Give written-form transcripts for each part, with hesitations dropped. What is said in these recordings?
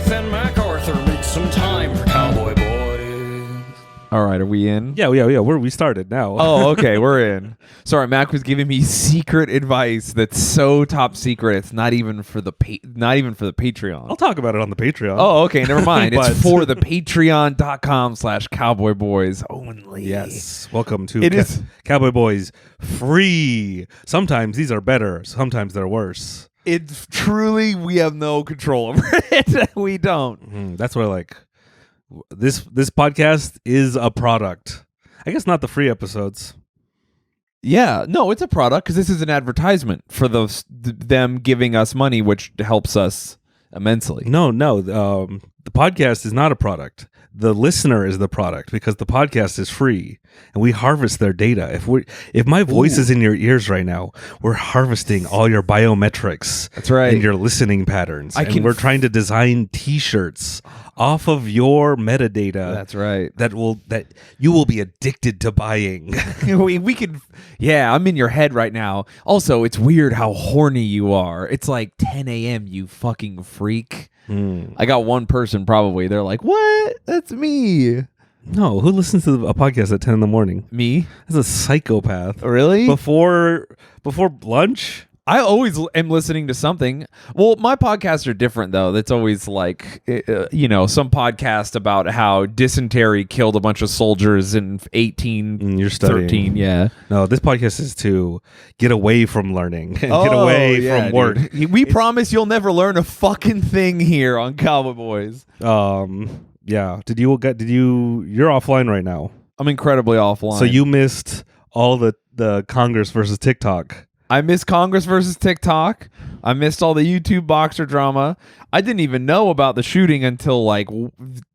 Smith and MacArthur make some time for Cowboy Boys. All right, are we in? Yeah. We started now. Oh, okay, we're in. Sorry, Mac was giving me secret advice that's so top secret. It's not even for the Patreon. I'll talk about it on the Patreon. Oh, okay, never mind. But- It's for the patreon.com/cowboyboys only. Yes. Welcome to It is- Cowboy Boys free. Sometimes these are better. Sometimes they're worse. It's truly, we have no control over it. We don't. That's what I like. This podcast is a product. I guess not the free episodes. Yeah, no, it's a product because this is an advertisement for them giving us money, which helps us immensely. No. The podcast is not a product. The listener is the product because the podcast is free and we harvest their data. If my voice is in your ears right now, we're harvesting all your biometrics. That's right. And your listening patterns. We're trying to design T-shirts off of your metadata. That's right. That you will be addicted to buying. we could. Yeah, I'm in your head right now. Also, it's weird how horny you are. It's like 10 a.m. You fucking freak. I got one person probably. They're like, "What? That's me." No, who listens to a podcast at 10 in the morning? Me? That's a psychopath. Really? Before lunch? I always am listening to something. Well, my podcasts are different, though. That's always like, some podcast about how dysentery killed a bunch of soldiers in 1813. You're studying. Yeah. No, this podcast is to get away from learning and get away from work. Dude. We promise you'll never learn a fucking thing here on Cowboy Boys. Yeah. You're offline right now. I'm incredibly offline. So you missed all the Congress versus TikTok. I missed Congress versus TikTok. I missed all the YouTube boxer drama. I didn't even know about the shooting until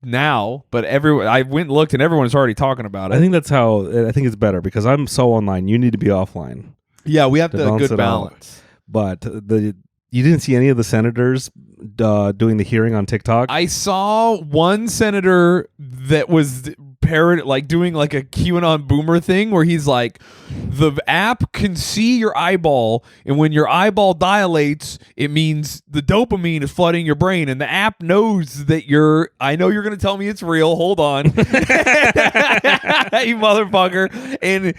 now, but I went and looked and everyone's already talking about it. I think that's how. I think it's better because I'm so online. You need to be offline. Yeah, we have to good balance. But you didn't see any of the senators doing the hearing on TikTok? I saw one senator that was doing like a QAnon boomer thing where he's like, the app can see your eyeball, and when your eyeball dilates, it means the dopamine is flooding your brain, and the app knows that I know you're going to tell me it's real. Hold on. You motherfucker. And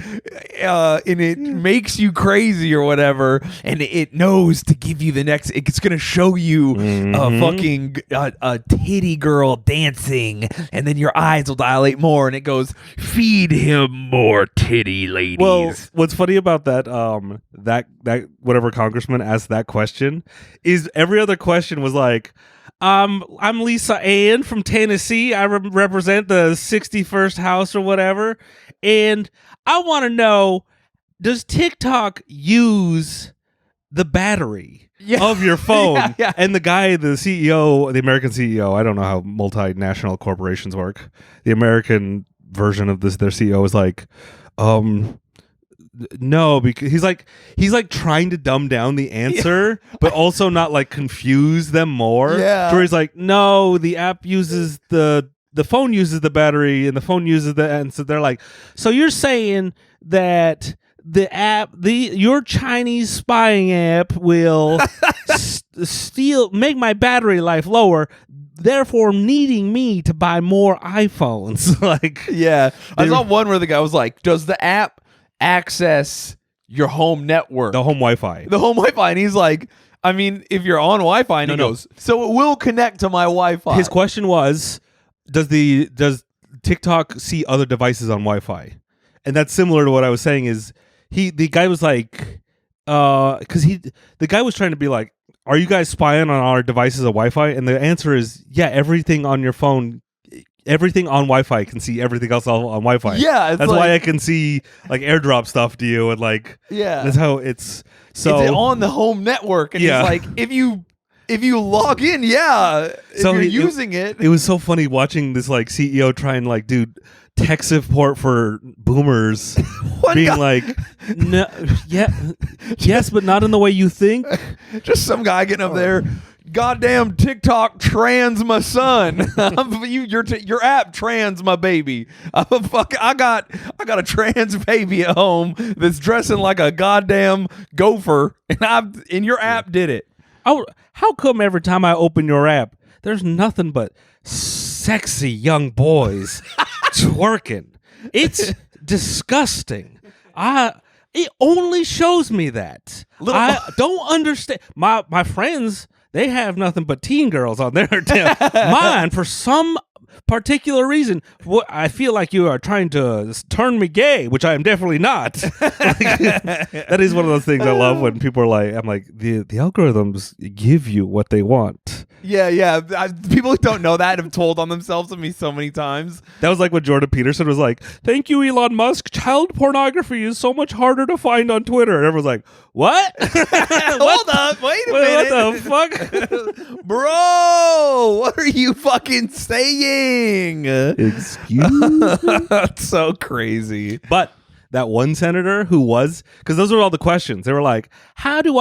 it makes you crazy or whatever, and it knows to give you the next, it's going to show you a titty girl dancing, and then your eyes will dilate more, and it goes, feed him more titty ladies. Well, what's funny about that whatever congressman asked that question is every other question was like, I'm Lisa Ann from Tennessee. I represent the 61st House or whatever, and I want to know, does TikTok use the battery of your phone? Yeah. And the guy, the CEO, the American CEO, I don't know how multinational corporations work. The American version of this, their CEO is like, no, because he's like trying to dumb down the answer, but also not like confuse them more. Yeah. Where he's like, no, the app uses the phone uses the battery, and the phone uses and so they're like, so you're saying that the app, your Chinese spying app will make my battery life lower, therefore needing me to buy more iPhones. I saw one where the guy was like, does the app access your home network? The home Wi-Fi. And he's like, I mean, if you're on Wi-Fi, and he goes, so it will connect to my Wi-Fi. His question was, does TikTok see other devices on Wi-Fi? And that's similar to what I was saying is, the guy was like, because the guy was trying to be like, are you guys spying on our devices of Wi-Fi? And the answer is, yeah, everything on your phone, everything on Wi-Fi can see everything else on Wi-Fi. Yeah, that's why I can see like airdrop stuff to you, and like, yeah, that's how it's on the home network. And he's like, if you log in, if you're using it. It was so funny watching this like CEO try and like, dude, tech support for boomers being like, no, yes, but not in the way you think. Just some guy getting up there, goddamn TikTok trans my son. Your app trans my baby. I got a trans baby at home that's dressing like a goddamn gopher, and your app did it. How come every time I open your app, there's nothing but sexy young boys twerking. It's disgusting. It only shows me that. I don't understand. My friends, they have nothing but teen girls on their mine for some particular reason. I feel like you are trying to turn me gay, which I am definitely not. That is one of those things I love when people are like, I'm like, the algorithms give you what they want. Yeah. People who don't know that have told on themselves to me so many times. That was like what Jordan Peterson was like, thank you, Elon Musk. Child pornography is so much harder to find on Twitter. And everyone's like, what? Hold up. Wait a minute. What the fuck? Bro, what are you fucking saying? Excuse me? That's so crazy. But that one senator who was, because those were all the questions. They were like, how come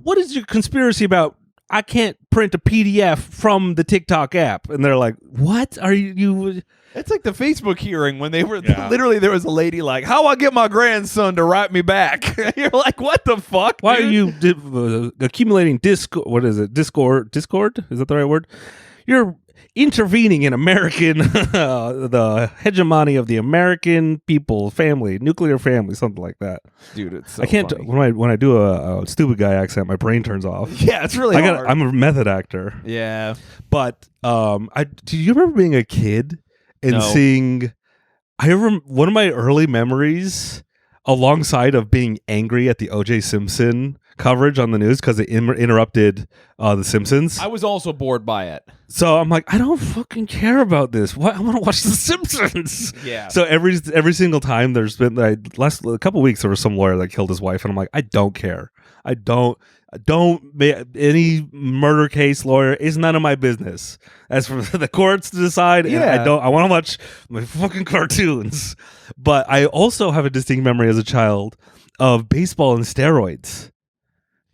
what is your conspiracy about I can't print a PDF from the TikTok app? And they're like, what are you? It's like the Facebook hearing when they were literally, there was a lady like, how I get my grandson to write me back? You're like, what the fuck? Why dude? are you accumulating Discord? Discord? Is that the right word? You're intervening in American, the hegemony of the American people, family, nuclear family, something like that. Dude, it's so I can't funny. when I do a stupid guy accent, my brain turns off. Yeah, it's really hard. I'm a method actor. Yeah. But do you remember being a kid and No. seeing? One of my early memories, alongside of being angry at the O.J. Simpson coverage on the news because it interrupted The Simpsons. I was also bored by it. So I'm like, I don't fucking care about this. What? I want to watch The Simpsons. Yeah. So every single time there's been last a couple weeks there was some lawyer that killed his wife, and I'm like, I don't care. I don't any murder case lawyer is none of my business. As for the courts to decide, and I want to watch my fucking cartoons. But I also have a distinct memory as a child of baseball and steroids.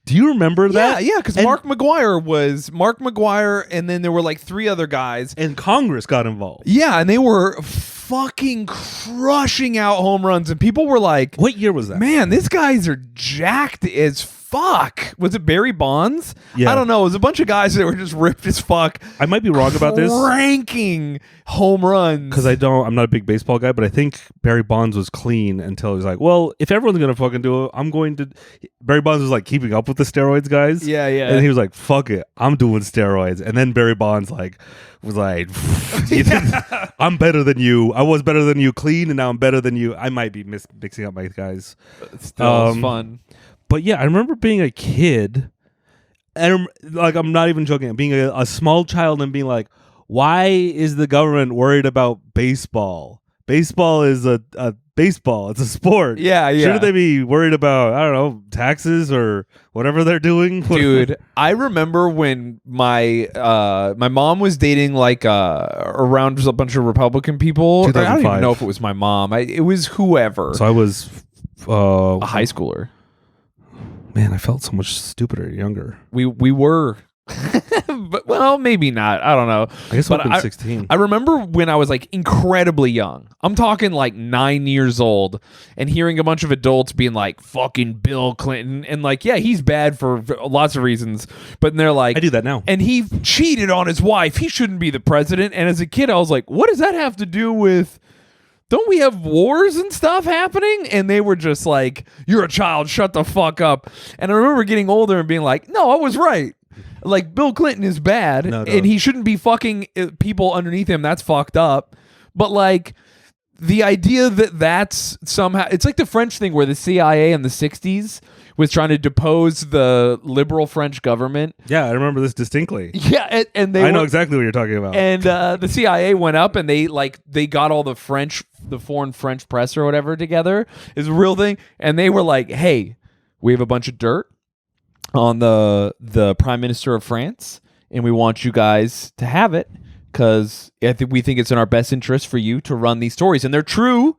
Do you remember that? Yeah, because Mark McGuire, and then there were like three other guys. And Congress got involved. Yeah, and they were fucking crushing out home runs, and people were like, What year was that? man, these guys are jacked as fuck. Was it Barry Bonds? Yeah. I don't know. It was a bunch of guys that were just ripped as fuck. I might be wrong about this. Ranking home runs. Because I'm not a big baseball guy, but I think Barry Bonds was clean until he was like, well, if everyone's going to fucking do it, I'm going to. Barry Bonds was like keeping up with the steroids guys. Yeah. And he was like, fuck it, I'm doing steroids. And then Barry Bonds was like, I'm better than you. I was better than you clean, and now I'm better than you. I might be mixing up my guys. Still, it's fun. But yeah, I remember being a kid, and I'm not even joking, being a small child and being like, why is the government worried about baseball? Baseball is a baseball. It's a sport. Yeah. Shouldn't they be worried about, I don't know, taxes or whatever they're doing? Dude, I remember when my mom was dating around just a bunch of Republican people. I don't even know if it was my mom. It was whoever. So I was a high schooler. Man, I felt so much stupider younger. We were. But, well, maybe not. I don't know. I guess I've been 16. I remember when I was like incredibly young. I'm talking like 9 years old, and hearing a bunch of adults being like, fucking Bill Clinton. And like, yeah, he's bad for lots of reasons. But then they're like, I do that now. And he cheated on his wife. He shouldn't be the president. And as a kid, I was like, what does that have to do with... Don't we have wars and stuff happening? And they were just like, you're a child, shut the fuck up. And I remember getting older and being like, no, I was right. Like, Bill Clinton is bad, and he shouldn't be fucking people underneath him. That's fucked up. But like, the idea that that's somehow... It's like the French thing where the CIA in the 60s was trying to depose the liberal French government. Yeah, I remember this distinctly. Yeah, and I know exactly what you're talking about. And the CIA went up and they got all the foreign French press or whatever together. Is a real thing. And they were like, hey, we have a bunch of dirt on the Prime Minister of France, and we want you guys to have it because we think it's in our best interest for you to run these stories. And they're true.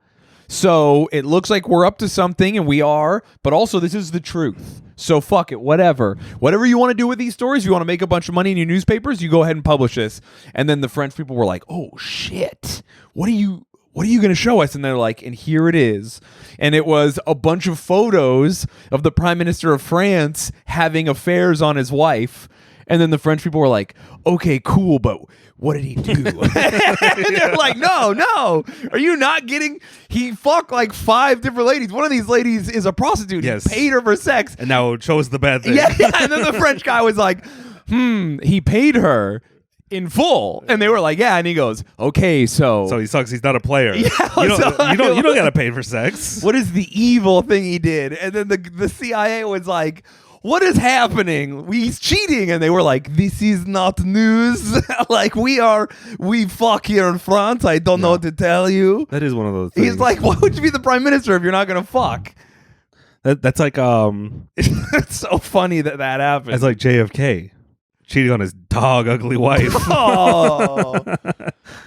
So it looks like we're up to something, and we are, but also this is the truth. So fuck it, whatever. Whatever you want to do with these stories, you want to make a bunch of money in your newspapers, you go ahead and publish this. And then the French people were like, oh shit, what are you going to show us? And they're like, and here it is. And it was a bunch of photos of the Prime Minister of France having affairs on his wife. And then the French people were like, okay, cool, but what did he do? And they're like, no. Are you not getting? He fucked like 5 different ladies. One of these ladies is a prostitute. Yes. He paid her for sex. And now show us the bad thing. Yeah. And then the French guy was like, he paid her in full. And they were like, yeah. And he goes, okay, so he sucks. He's not a player. Yeah, you don't gotta pay for sex. what is the evil thing he did? And then the CIA was like, what is happening? He's cheating. And they were like, this is not news. Like we fuck here in France. I don't know what to tell you. That is one of those things. He's like, why would you be the prime minister if you're not gonna fuck? That's like It's so funny that happened. That's like JFK cheating on his dog ugly wife. Oh,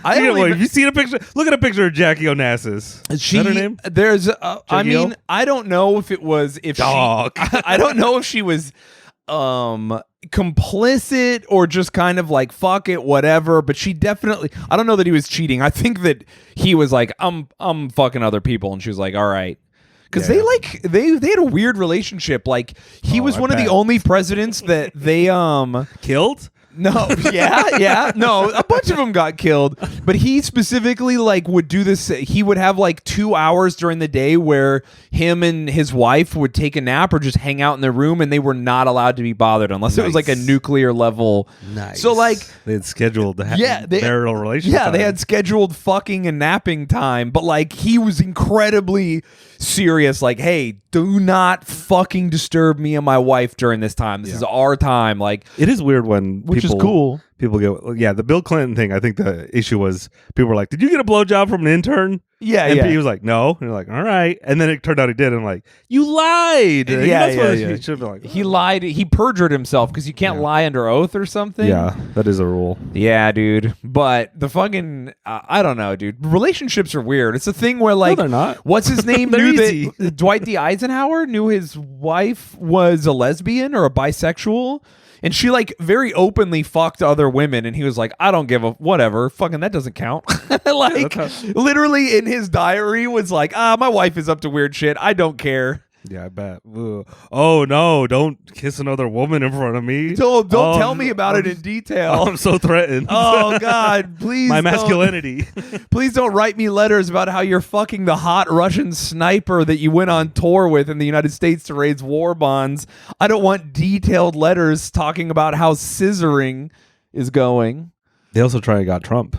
I don't Have you seen a picture? Look at a picture of Jackie Onassis. Is that her name? There's, I mean, I don't know if it was dog. I don't know if she was complicit or just kind of like fuck it, whatever. But she definitely. I don't know that he was cheating. I think that he was like, I'm fucking other people, and she was like, all right. Because they had a weird relationship. Like he was one of the only presidents that they killed. No, yeah. No, a bunch of them got killed. But he specifically like would do this. He would have like 2 hours during the day where him and his wife would take a nap or just hang out in their room, and they were not allowed to be bothered unless it was like a nuclear level. Nice. So like they had scheduled marital relationship. Yeah, they had scheduled fucking and napping time, but like he was incredibly serious. Like, hey, do not fucking disturb me and my wife during this time. This is our time. Like, it is weird when which is cool. People go, the Bill Clinton thing. I think the issue was people were like, "Did you get a blowjob from an intern?" Yeah, and he was like, "No," and you're like, "All right," and then it turned out he did, and like, "You lied." Yeah, He should have been like, he lied. He perjured himself because you can't lie under oath or something. Yeah, that is a rule. Yeah, dude. But the fucking, I don't know, dude. Relationships are weird. It's a thing where like, no, they're not. What's his name? They're knew easy. that Dwight D. Eisenhower knew his wife was a lesbian or a bisexual. And she like very openly fucked other women, and he was like, "I don't give a whatever, fucking that doesn't count." Like literally in his diary was like, my wife is up to weird shit. I don't care. Yeah, I bet. Ugh. Oh no! Don't kiss another woman in front of me. Don't tell me about it in detail. I'm so threatened. Oh God, please. My masculinity. Please don't write me letters about how you're fucking the hot Russian sniper that you went on tour with in the United States to raise war bonds. I don't want detailed letters talking about how scissoring is going. They also tried to get Trump.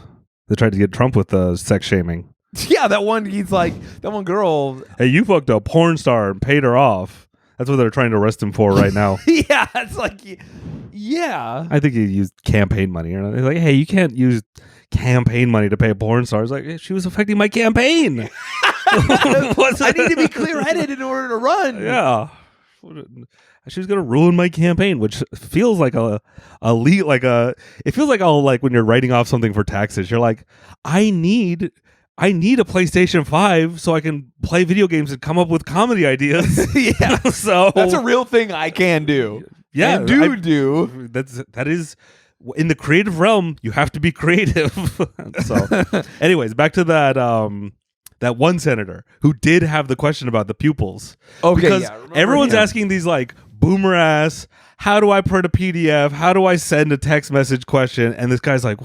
They tried to get Trump with the sex shaming. Yeah, that one. He's like that one girl. Hey, you fucked a porn star and paid her off. That's what they're trying to arrest him for right now. Yeah, it's like, yeah. I think he used campaign money. Or they're like, hey, you can't use campaign money to pay a porn star. It's like, hey, she was affecting my campaign. I need to be clear-headed in order to run. Yeah. She was gonna ruin my campaign, which feels like it feels like when you're writing off something for taxes, you're like, I need a PlayStation 5 so I can play video games and come up with comedy ideas. Yeah. So that's a real thing I can do. Yeah. And do. That is in the creative realm, you have to be creative. So anyways, back to that one senator who did have the question about the pupils. Okay. Because everyone's asking these like boomer ass, how do I print a PDF? How do I send a text message question? And this guy's like,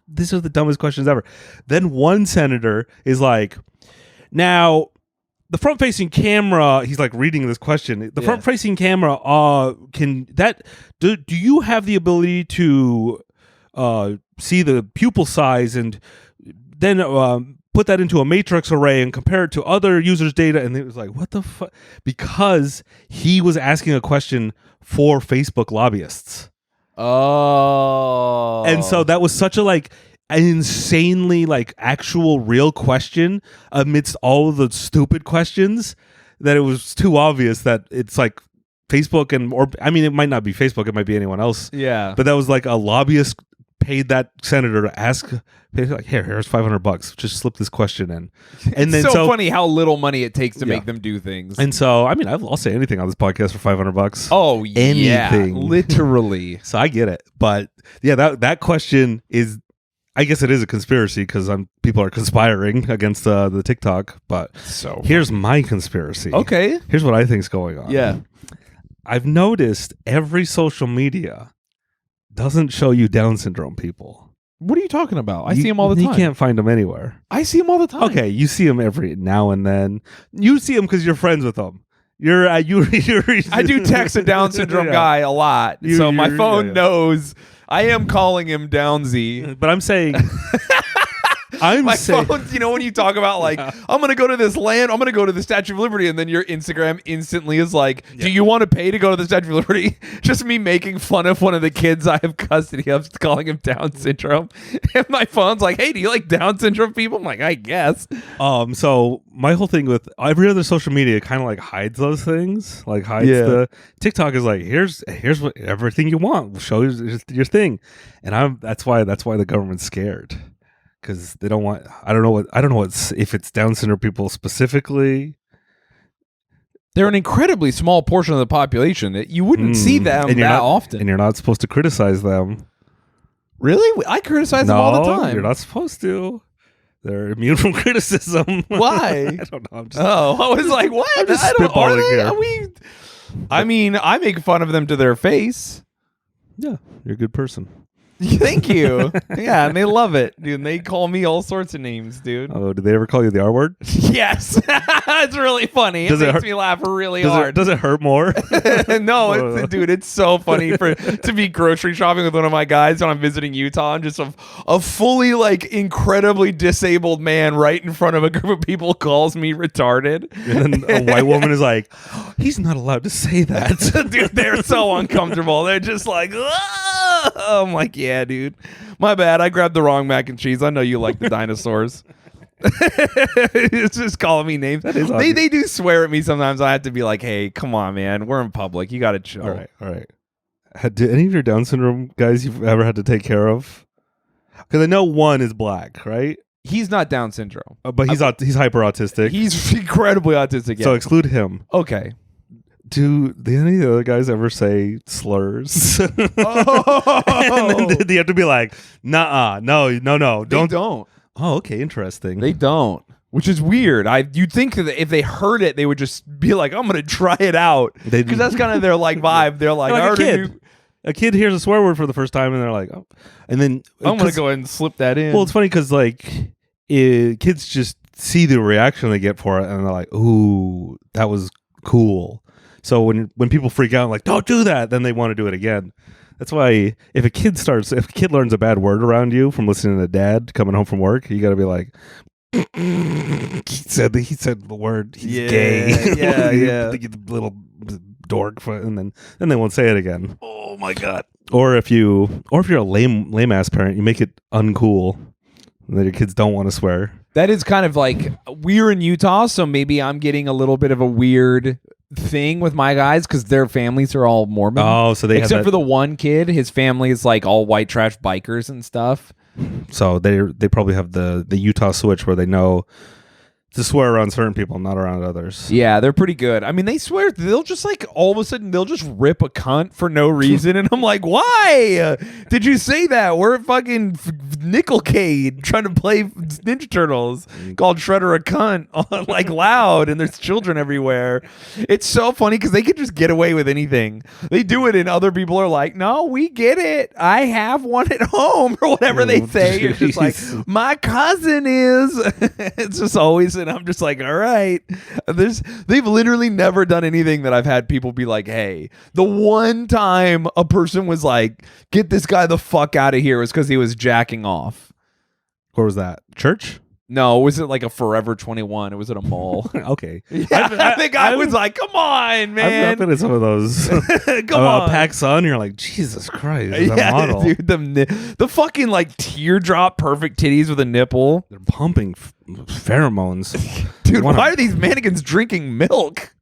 these are the dumbest questions ever. Then one senator is like, now the front facing camera, he's like reading this question. The front facing camera, do you have the ability to see the pupil size and then put that into a matrix array and compare it to other users' data? And it was like, what the fuck? Because he was asking a question for Facebook lobbyists. Oh. And so that was such a like an insanely like actual real question amidst all of the stupid questions that it was too obvious that it's like Facebook it might not be Facebook, it might be anyone else. Yeah. But that was like a lobbyist paid that senator to ask, like, here's $500, just slip this question in. And then it's so funny how little money it takes to make them do things. And so, I mean, I'll say anything on this podcast for $500. Oh, anything. Yeah, literally. So I get it. But yeah, that question is, I guess it is a conspiracy because people are conspiring against the TikTok. But so here's my conspiracy. Okay. Here's what I think's going on. Yeah. I've noticed every social media doesn't show you Down syndrome people. What are you talking about? I see them all the time. You can't find them anywhere. I see them all the time. Okay, you see them every now and then. You see them because you're friends with them. You're I do text a Down syndrome guy a lot, so my phone knows I am calling him Downsy. But I'm saying, my phone, you know, when you talk about like, I'm going to go to this land, I'm going to go to the Statue of Liberty, and then your Instagram instantly is like, do you want to pay to go to the Statue of Liberty? Just me making fun of one of the kids I have custody of, calling him Down syndrome. And my phone's like, hey, do you like Down syndrome people? I'm like, I guess. So my whole thing with every other social media kind of like hides those things, like hides the TikTok is like, here's what everything you want. We'll show you your thing. And that's why the government's scared. Because they don't want. I don't know if it's Down syndrome people specifically. They're an incredibly small portion of the population. That you wouldn't see them that often, and you're not supposed to criticize them. Really, I criticize them all the time. You're not supposed to. They're immune from criticism. Why? I don't know. I was like, what? I'm just spitballing here. I mean, I make fun of them to their face. Yeah, you're a good person. Thank you. Yeah, and they love it, dude. And they call me all sorts of names, dude. Oh, did they ever call you the R word? Yes. It's really funny. It makes me laugh really hard. Does it hurt more? No, dude, it's so funny to be grocery shopping with one of my guys when I'm visiting Utah and just a fully like incredibly disabled man right in front of a group of people calls me retarded. And then a white woman is like, he's not allowed to say that. Dude, they're so uncomfortable. They're just like, ah! I'm like, yeah, dude. My bad. I grabbed the wrong mac and cheese. I know you like the dinosaurs. It's just calling me names. They do swear at me sometimes. I have to be like, hey, come on, man. We're in public. You got to chill. All right. Did any of your Down syndrome guys you've ever had to take care of? Because I know one is black, right? He's not Down syndrome. But he's hyper autistic. He's incredibly autistic. Yeah. So exclude him. Okay. Do any of the other guys ever say slurs? Oh. And then you have to be like, nah, no, don't. They don't. Oh, okay, interesting. They don't, which is weird. You'd think that if they heard it, they would just be like, I'm going to try it out. Because that's kind of their like vibe. They're like a kid. A kid hears a swear word for the first time and they're like, oh. And then I'm going to go ahead and slip that in. Well, it's funny because like kids just see the reaction they get for it and they're like, ooh, that was cool. So when people freak out like, don't do that, then they want to do it again. That's why if a kid learns a bad word around you from listening to dad coming home from work, you got to be like, he said the word, he's gay. Yeah. The little dork, and then they won't say it again. Oh my god. Or if you're a lame ass parent, you make it uncool that your kids don't want to swear. That is kind of like, we're in Utah, so maybe I'm getting a little bit of a weird thing with my guys because their families are all Mormon. Oh, so they except for the one kid, his family is like all white trash bikers and stuff. So they probably have the Utah switch where they know to swear around certain people, not around others. Yeah, they're pretty good. I mean, they swear they'll just like all of a sudden they'll just rip a cunt for no reason, and I'm like, why did you say that? We're at fucking Nickelcade trying to play Ninja Turtles, called Shredder a cunt, like loud, and there's children everywhere. It's so funny because they can just get away with anything. They do it, and other people are like, no, we get it. I have one at home, or whatever they say. It's just like, my cousin is. It's just always. And I'm just like, all right. They've literally never done anything that I've had people be like, hey. The one time a person was like, get this guy the fuck out of here was because he was jacking off. Where was that? Church? No, was it like a Forever 21? It was at a mall. Okay. Yeah, the guy was like, come on, man. I've been in some of those. Come on. Pack Sun, you're like, Jesus Christ. That model. Dude, the fucking like teardrop perfect titties with a nipple. They're pumping pheromones. Dude, why are these mannequins drinking milk?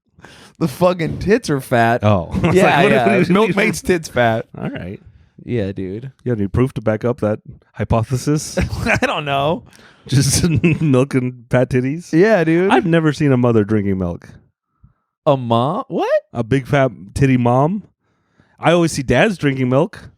The fucking tits are fat. Oh. Yeah. Milk makes tits fat. All right. Yeah, dude. You have any proof to back up that hypothesis? I don't know. Just milk and fat titties? Yeah, dude. I've never seen a mother drinking milk. A mom? What? A big fat titty mom? I always see dads drinking milk.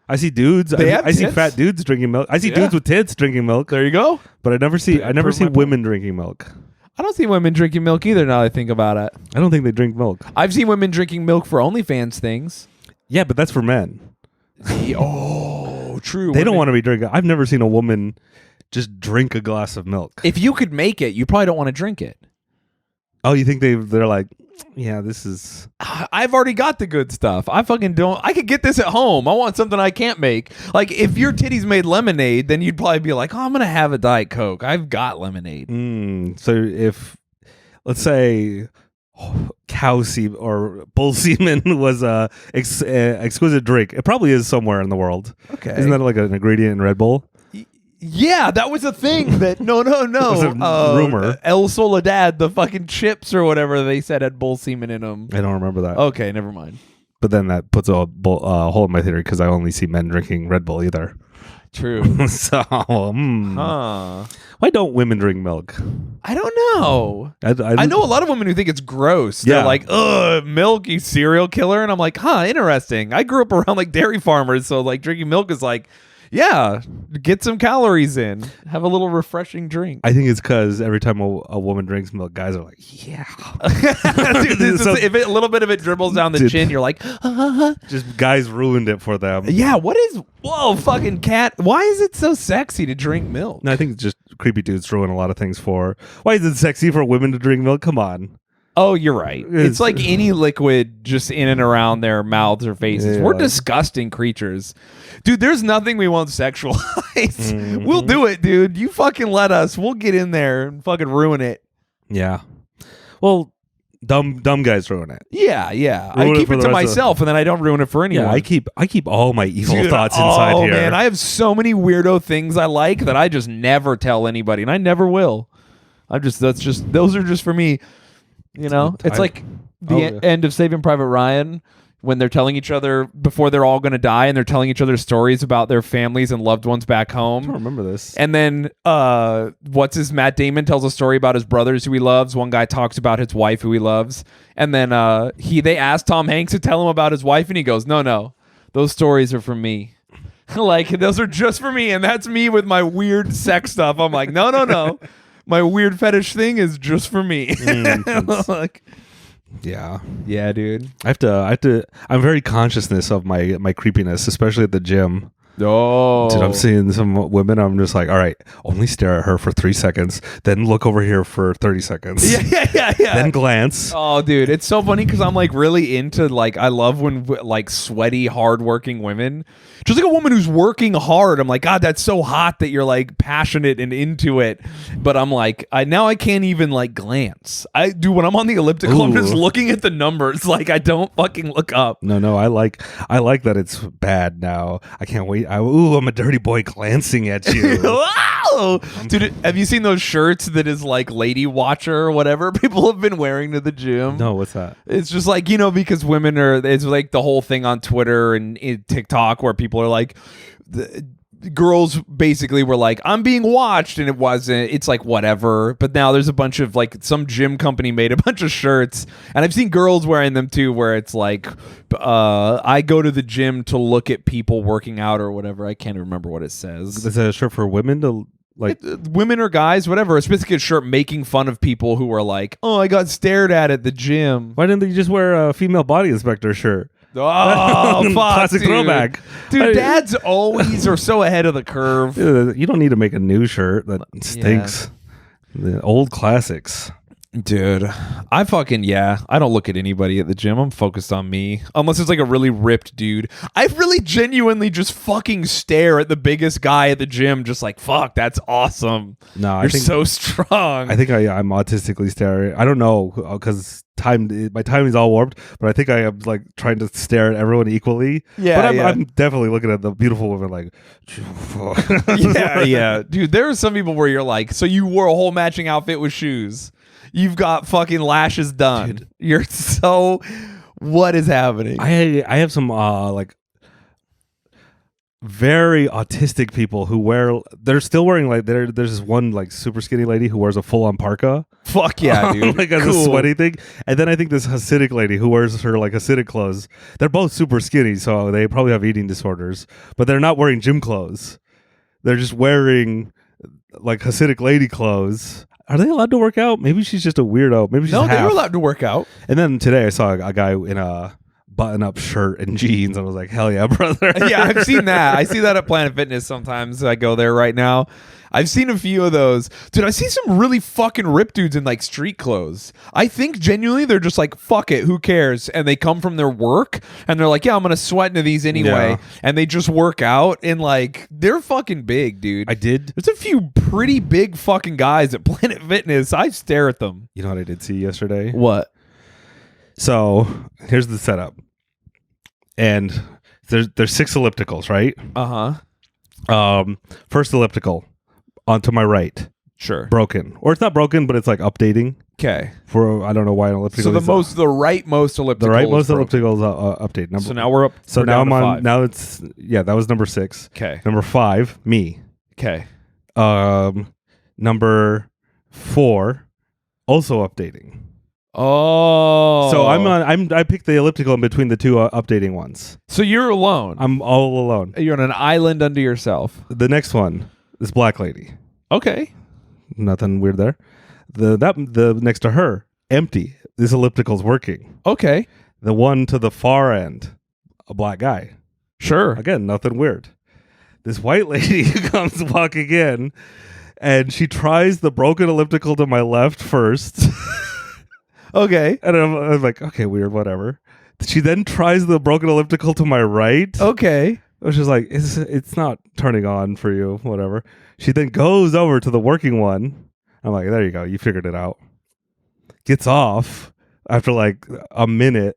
I see dudes. I see fat dudes drinking milk. I see dudes with tits drinking milk. There you go. But I never see women drinking milk. I don't see women drinking milk either now that I think about it. I don't think they drink milk. I've seen women drinking milk for OnlyFans things. Yeah, but that's for men. True. They don't want to be drinking. I've never seen a woman just drink a glass of milk. If you could make it, you probably don't want to drink it. Oh, you think they're like, yeah, this is... I've already got the good stuff. I fucking don't. I could get this at home. I want something I can't make. Like, if your titties made lemonade, then you'd probably be like, oh, I'm going to have a Diet Coke. I've got lemonade. So if, let's say, cow semen or bull semen was a exquisite drink, it probably is somewhere in the world. Okay. Isn't that like an ingredient in Red Bull? Yeah, that was a thing that no. was a rumor. El Soledad, the fucking chips or whatever they said had bull semen in them. I don't remember that. Okay, never mind. But then that puts a hole in my theory because I only see men drinking Red Bull either. True. So, why don't women drink milk? I don't know. I know a lot of women who think it's gross. Yeah. They're like, ugh, milk, you serial killer. And I'm like, interesting. I grew up around like dairy farmers, so like drinking milk is like, yeah, get some calories in. Have a little refreshing drink. I think it's because every time a woman drinks milk, guys are like, yeah. Dude, if a little bit of it dribbles down the chin, you're like, Just guys ruined it for them. yeah, whoa, fucking cat. Why is it so sexy to drink milk? No, I think it's just creepy dudes ruin a lot of things for. Why is it sexy for women to drink milk? Come on. Oh, you're right. It's like any liquid just in and around their mouths or faces. Yeah. We're disgusting creatures. Dude, there's nothing we won't sexualize. Mm-hmm. We'll do it, dude. You fucking let us. We'll get in there and fucking ruin it. Yeah. Well, dumb guys ruin it. Yeah. I Ruin it keep for it the to rest of myself and then I don't ruin it for anyone. Yeah, I keep all my evil Dude, thoughts inside here. Oh, man. I have so many weirdo things I like that I just never tell anybody, and I never will. Those are just for me. You know, it's like the end of Saving Private Ryan when they're telling each other before they're all going to die, and they're telling each other stories about their families and loved ones back home. I don't remember this. And then Matt Damon tells a story about his brothers who he loves. One guy talks about his wife who he loves. And then they asked Tom Hanks to tell him about his wife, and he goes, no, those stories are for me. Like, those are just for me, and that's me with my weird sex stuff. I'm like, no. My weird fetish thing is just for me. Like, yeah, dude. I have to. I'm very consciousness of my creepiness, especially at the gym. Oh, Dude, I'm seeing some women. I'm just like, all right, only stare at her for 3 seconds, then look over here for 30 seconds. Yeah. Then glance. Oh, dude, it's so funny because I'm like really into like I love when like sweaty, hardworking women, just like a woman who's working hard. I'm like, God, that's so hot that you're like passionate and into it. But I'm like, I can't even like glance. I do when I'm on the elliptical. I'm just looking at the numbers. Like I don't fucking look up. No, I like that it's bad now. I can't wait. I'm a dirty boy glancing at you. Wow! Dude, have you seen those shirts that is like Lady Watcher or whatever people have been wearing to the gym? No, what's that? It's just like, because women it's like the whole thing on Twitter and TikTok where people are like, the girls basically were like, I'm being watched, and it wasn't. It's like whatever. But now there's a bunch of like some gym company made a bunch of shirts, and I've seen girls wearing them too, where it's like, I go to the gym to look at people working out or whatever. I can't remember what it says. Is that a shirt for women to like? Women or guys, whatever. A specific shirt making fun of people who are like, oh, I got stared at the gym. Why didn't they just wear a female body inspector shirt? Oh, fuck, classic dude. throwback. Dude, dads always are so ahead of the curve. You don't need to make a new shirt that stinks. Yeah. The old classics. Dude, I don't look at anybody at the gym. I'm focused on me. Unless it's like a really ripped dude. I really genuinely just fucking stare at the biggest guy at the gym, just like, fuck, that's awesome. No, You're so strong. I think I'm autistically staring. I don't know, because my timing's all warped, but I think I am like trying to stare at everyone equally. Yeah, but I'm definitely looking at the beautiful women like, yeah. Dude, there are some people where you're like, so you wore a whole matching outfit with shoes. You've got fucking lashes done. Dude. You're so... What is happening? I have some like very autistic people who they're still wearing like there's this one like super skinny lady who wears a full-on parka. Fuck yeah, dude. Like as a sweaty thing. And then I think this Hasidic lady who wears her like Hasidic clothes. They're both super skinny, so they probably have eating disorders, but they're not wearing gym clothes. They're just wearing like Hasidic lady clothes. Are they allowed to work out? Maybe she's just a weirdo. Maybe she's no, half. they were allowed to work out. And then today I saw a guy in a button-up shirt and jeans. And I was like, hell yeah, brother. Yeah, I've seen that. I see that at Planet Fitness sometimes. I go there right now. I've seen a few of those. Dude, I see some really fucking ripped dudes in like street clothes. I think genuinely they're just like, fuck it, who cares? And they come from their work and they're like, yeah, I'm going to sweat into these anyway. Yeah. And they just work out and like, they're fucking big, dude. There's a few pretty big fucking guys at Planet Fitness. I stare at them. You know what I did see yesterday? What? So here's the setup. And there's 6 ellipticals, right? First elliptical. Onto my right. Sure. Broken. Or it's not broken, but it's like updating. Okay. For I don't know why an elliptical. So the rightmost elliptical. The rightmost elliptical is update. So now we're up. So we're now down to I'm on. 5. Now it's that was number 6. Okay. Number 5, me. Okay. Number 4, also updating. Oh. So I picked the elliptical in between the 2 updating ones. So you're alone. I'm all alone. You're on an island unto yourself. The next one, this black lady. Okay. Nothing weird there. The next to her, empty. This elliptical's working. Okay. The one to the far end, a black guy. Sure. Again, nothing weird. This white lady comes walking in, and she tries the broken elliptical to my left first. Okay. And I'm like, okay, weird, whatever. She then tries the broken elliptical to my right. Okay. Which is like, it's not turning on for you, whatever. She then goes over to the working one. I'm like, there you go. You figured it out. Gets off after like a minute,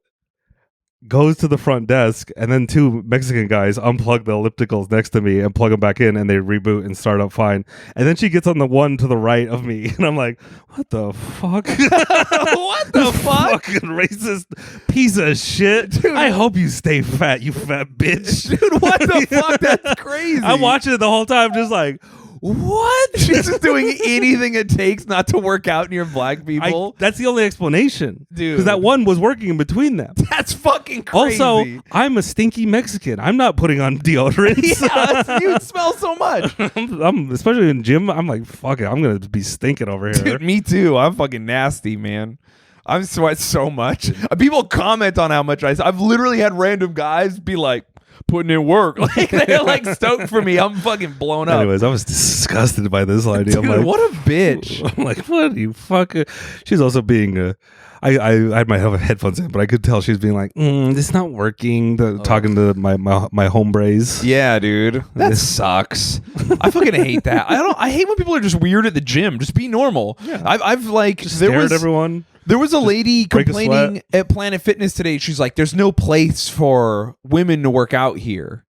goes to the front desk, and then 2 Mexican guys unplug the ellipticals next to me and plug them back in, and they reboot and start up fine. And then she gets on the one to the right of me, and I'm like, what the fuck? What the fuck? Fucking racist piece of shit. Dude, I hope you stay fat, you fat bitch. Dude, what the fuck? That's crazy. I'm watching it the whole time just like, what? She's just doing anything it takes not to work out near black people. That's the only explanation. Dude. Because that one was working in between them. That's fucking crazy. Also, I'm a stinky Mexican. I'm not putting on deodorant. Yeah, you smell so much. I'm especially in gym. I'm like, fuck it. I'm going to be stinking over here. Dude, me too. I'm fucking nasty, man. I sweat so much. People comment on how much I've literally had random guys be like, putting in work. Like they're like stoked for me. I'm fucking blown up. Anyways, I was disgusted by this lady. Dude, I'm like, what a bitch. I'm like, what are you fucking? She's also being I might have headphones in, but I could tell she's being like, "This not working." Talking to my hombres. Yeah, dude, that sucks. I fucking hate that. I hate when people are just weird at the gym. Just be normal. Yeah. I've like just stare at everyone. There was a lady complaining at Planet Fitness today. She's like, "There's no place for women to work out here."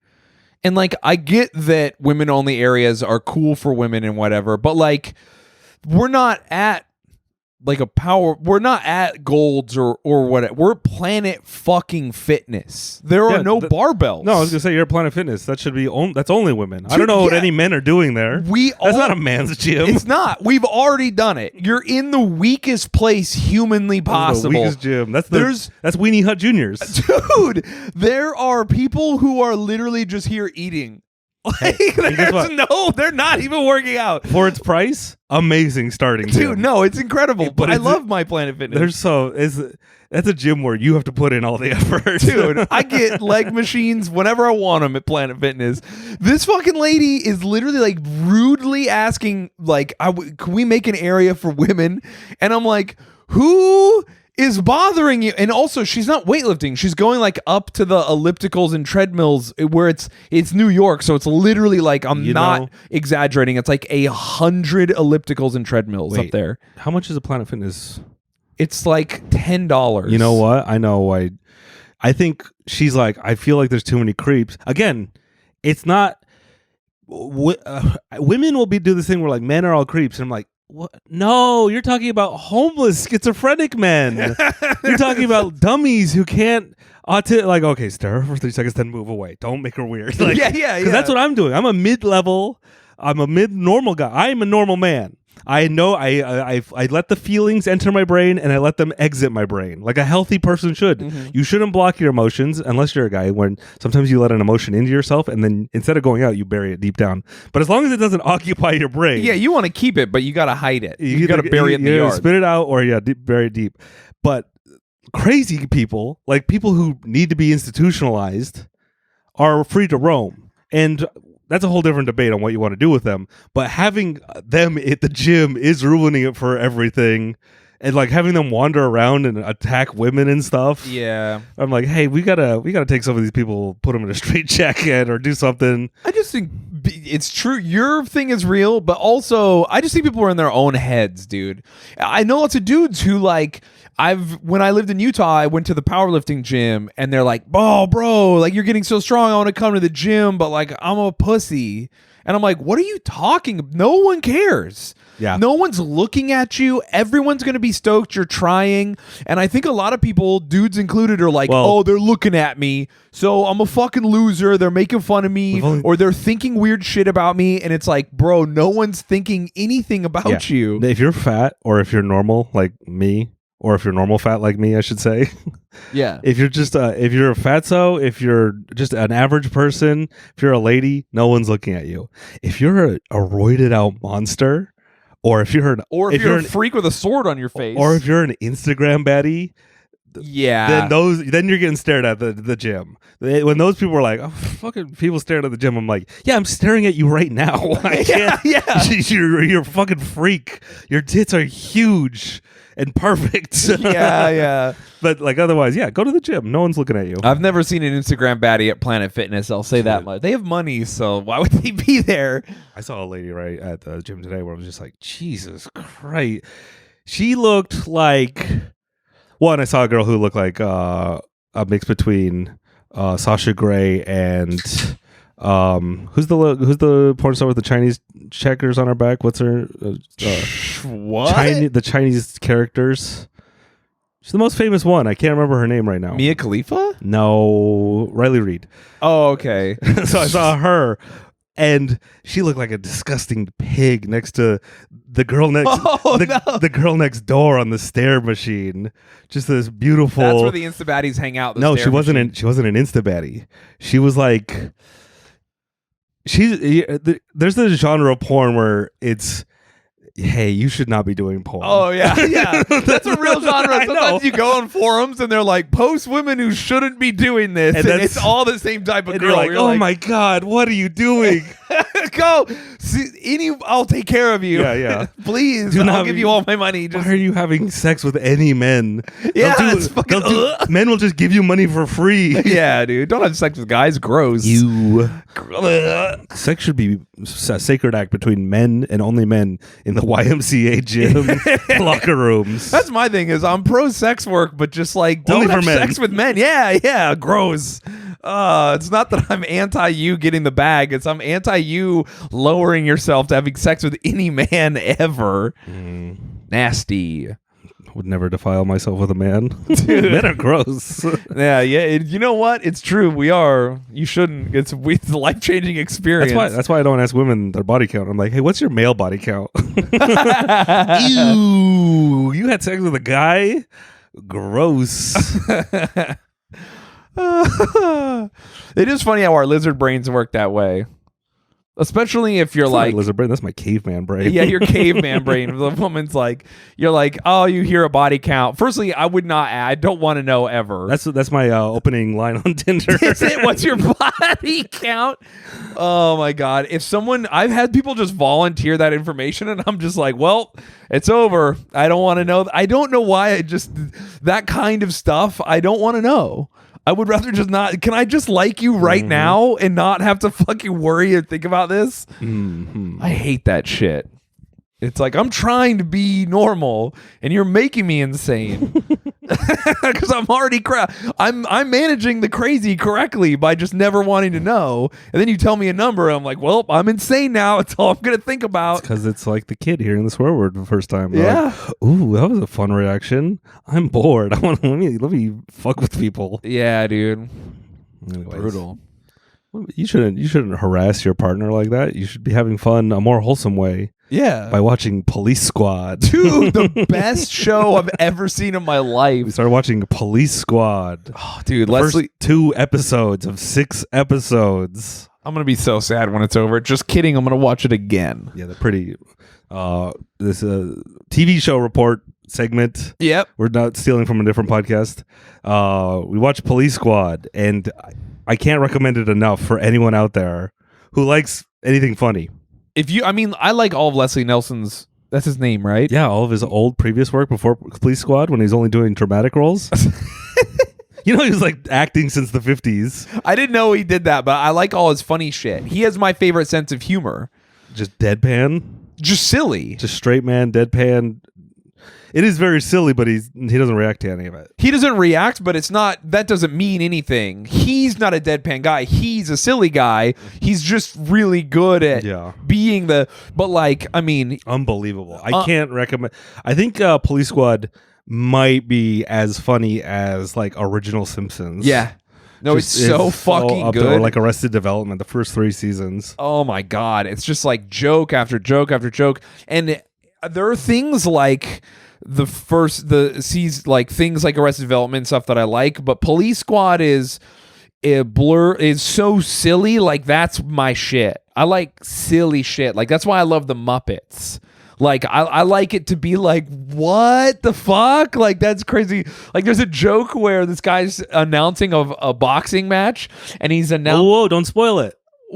And like, I get that women only areas are cool for women and whatever, but like, we're not at like we're not at Gold's or whatever. We're Planet fucking Fitness. There are no barbells. No, I was gonna say you're at Planet Fitness. That should be that's only women. I don't know what any men are doing there. That's not a man's gym. It's not. We've already done it. You're in the weakest place humanly possible. The weakest gym. That's Weenie Hut Juniors. Dude, there are people who are literally just here eating. Like, they're not even working out. For its price, amazing starting gym. Dude, no, it's incredible. But I love my Planet Fitness. That's a gym where you have to put in all the effort. Dude, I get leg machines whenever I want them at Planet Fitness. This fucking lady is literally like rudely asking, like, can we make an area for women? And I'm like, who is bothering you? And also, she's not weightlifting. She's going like up to the ellipticals and treadmills where it's New York, so it's literally like I'm not exaggerating. It's like 100 ellipticals and treadmills up there. How much is a Planet Fitness? It's like $10. You know what? I know why. I think she's like, I feel like there's too many creeps. Again, it's not. Women will do this thing where like men are all creeps, and I'm like, what? No, you're talking about homeless, schizophrenic men. You're talking about dummies who can't like, okay, stare for 3 seconds, then move away. Don't make her weird. Like, yeah. Because that's what I'm doing. I'm a mid-level. I'm a mid-normal guy. I am a normal man. I know I let the feelings enter my brain and I let them exit my brain like a healthy person should. Mm-hmm. You shouldn't block your emotions unless you're a guy when sometimes you let an emotion into yourself and then instead of going out, you bury it deep down. But as long as it doesn't occupy your brain. Yeah, you want to keep it, but you got to hide it. You got to bury it in the yard. Spit it out or bury it deep. But crazy people, like people who need to be institutionalized, are free to roam. And that's a whole different debate on what you want to do with them. But having them at the gym is ruining it for everything. And like having them wander around and attack women and stuff. Yeah. I'm like, hey, we gotta take some of these people, put them in a straitjacket or do something. I just think it's true. Your thing is real, but also I just think people are in their own heads, dude. I know lots of dudes who like when I lived in Utah, I went to the powerlifting gym and they're like, oh, bro, like you're getting so strong. I want to come to the gym, but like I'm a pussy. And I'm like, what are you talking? No one cares. Yeah. No one's looking at you. Everyone's going to be stoked you're trying. And I think a lot of people, dudes included, are like, oh, they're looking at me, so I'm a fucking loser. They're making fun of me, or they're thinking weird shit about me. And it's like, bro, no one's thinking anything about you. If you're fat or if you're normal like me, or if you're normal fat like me, I should say. Yeah. If you're just if you're a fatso, if you're just an average person, if you're a lady, no one's looking at you. If you're a roided out monster, or if you're a freak with a sword on your face, or if you're an Instagram baddie, yeah, then you're getting stared at the gym. When those people are like, oh, fucking people staring at the gym, I'm like, yeah, I'm staring at you right now. I can't, yeah. You're a fucking freak. Your tits are huge and perfect. yeah. But like otherwise, yeah, go to the gym. No one's looking at you. I've never seen an Instagram baddie at Planet Fitness. I'll say that much. They have money, so why would they be there? I saw a lady right at the gym today where I was just like, Jesus Christ. She looked like I saw a girl who looked like a mix between Sasha Grey and who's the porn star with the Chinese checkers on her back? What's her what? The Chinese characters. She's the most famous one. I can't remember her name right now. Mia Khalifa? No, Riley Reid. Oh, okay. So I saw her, and she looked like a disgusting pig next to the girl next the girl next door on the stair machine. Just this beautiful. That's where the Insta baddies hang out. No, she wasn't an Insta baddie. She was like, there's the genre of porn where it's, hey, you should not be doing porn. Oh, yeah. That's a real genre. Sometimes you go on forums and they're like, post women who shouldn't be doing this. And it's all the same type of girl. You're like, oh my God, what are you doing? Go. I'll take care of you. Yeah. Please, I'll give you all my money. Why are you having sex with any men? Yeah, it's fucking... men will just give you money for free. Yeah, dude. Don't have sex with guys. Gross. Sex should be a sacred act between men and only men in the YMCA gym locker rooms. That's my thing is I'm pro sex work, but just like don't only have for men. sex with men. Yeah. Gross. It's not that I'm anti you getting the bag. It's I'm anti you lowering yourself to having sex with any man ever. Nasty. Would never defile myself with a man. Men are gross. Yeah. You know what? It's true. We are. You shouldn't. It's a life-changing experience. That's why I don't ask women their body count. I'm like, hey, what's your male body count? Ew. You had sex with a guy? Gross. It is funny how our lizard brains work that way. Especially if you're like lizard brain, that's my caveman brain. Yeah, your caveman brain. The woman's like, you're like, oh, you hear a body count. Firstly, I would not. I don't want to know ever. That's my opening line on Tinder. Is it? What's your body count? Oh my God! I've had people just volunteer that information, and I'm just like, well, it's over. I don't want to know. I don't know why. That kind of stuff. I don't want to know. I would rather just not. Can I just like you right now and not have to fucking worry and think about this? I hate that shit. It's like I'm trying to be normal and you're making me insane because I'm already I'm managing the crazy correctly by just never wanting to know. And then you tell me a number. And I'm like, well, I'm insane now. It's all I'm going to think about. Because it's like the kid hearing the swear word for the first time. Yeah. Like, ooh, that was a fun reaction. I'm bored. Let me fuck with people. Yeah, dude. Anyways. Brutal. You shouldn't harass your partner like that. You should be having fun a more wholesome way. Yeah. By watching Police Squad. Dude, the best show I've ever seen in my life. We started watching Police Squad. Oh, dude, Leslie. First 2 episodes of 6 episodes. I'm going to be so sad when it's over. Just kidding. I'm going to watch it again. Yeah, they're pretty. This TV show report segment. Yep. We're not stealing from a different podcast. We watched Police Squad, and I can't recommend it enough for anyone out there who likes anything funny. I like all of Leslie Nelson's. That's his name, right? Yeah, all of his old previous work before Police Squad when he's only doing dramatic roles. He was like acting since the 50s. I didn't know he did that, but I like all his funny shit. He has my favorite sense of humor. Just deadpan. Just silly. Just straight man, deadpan. It is very silly, but he doesn't react to any of it. He doesn't react, but that doesn't mean anything. He's not a deadpan guy. He's a silly guy. He's just really good at being unbelievable. I can't recommend. I think Police Squad might be as funny as like original Simpsons. Yeah. No, it's so fucking good. Or like Arrested Development, the first 3 seasons. Oh my God. It's just like joke after joke after joke. And there are things like things like Arrested Development and stuff that I like, but Police Squad is so silly. Like, that's my shit. I like silly shit. Like, that's why I love the Muppets. Like, I like it to be like, what the fuck? Like, that's crazy. Like, there's a joke where this guy's announcing a boxing match, and he's announcing. Whoa, don't spoil it.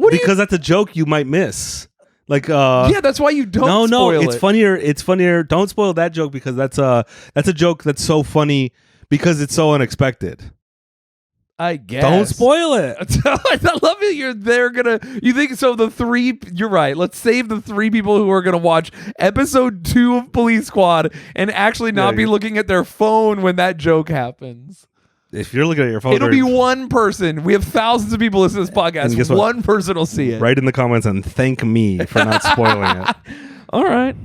Because that's a joke you might miss. Like, yeah, that's why you don't. No, spoil it's it. funnier. It's funnier. Don't spoil that joke because that's a joke that's so funny because it's so unexpected. I guess. Don't spoil it. I love it. You think so? You're right. Let's save the 3 people who are going to watch episode 2 of Police Squad and actually not be looking at their phone when that joke happens. If you're looking at your phone, it'll be one person. We have thousands of people listening to this podcast. One person will see it. Write in the comments and thank me for not spoiling it. All right.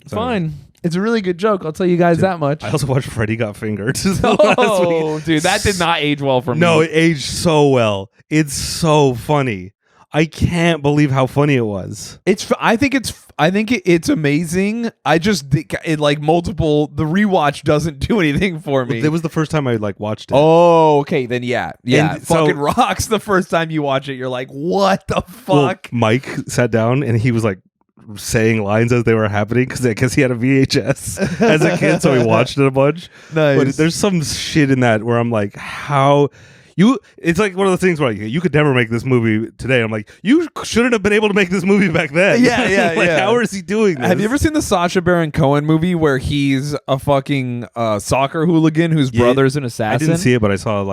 Fine. It's a really good joke. I'll tell you guys that much. I also watched Freddy Got Fingered. Oh, dude, that did not age well for me. No, it aged so well. It's so funny. I can't believe how funny it was. I think it's amazing. I just think the rewatch doesn't do anything for me. It was the first time I watched it. Oh, okay, then yeah. And fucking rocks the first time you watch it. You're like, what the fuck? Well, Mike sat down and he was like saying lines as they were happening because I guess he had a VHS as a kid, so he watched it a bunch. Nice. But there's some shit in that where I'm like, how it's like one of the things where you could never make this movie today. I'm like, you shouldn't have been able to make this movie back then. Yeah, like, how is he doing this? Have you ever seen the Sacha Baron Cohen movie where he's a fucking soccer hooligan whose brother's an assassin? I didn't see it, but I saw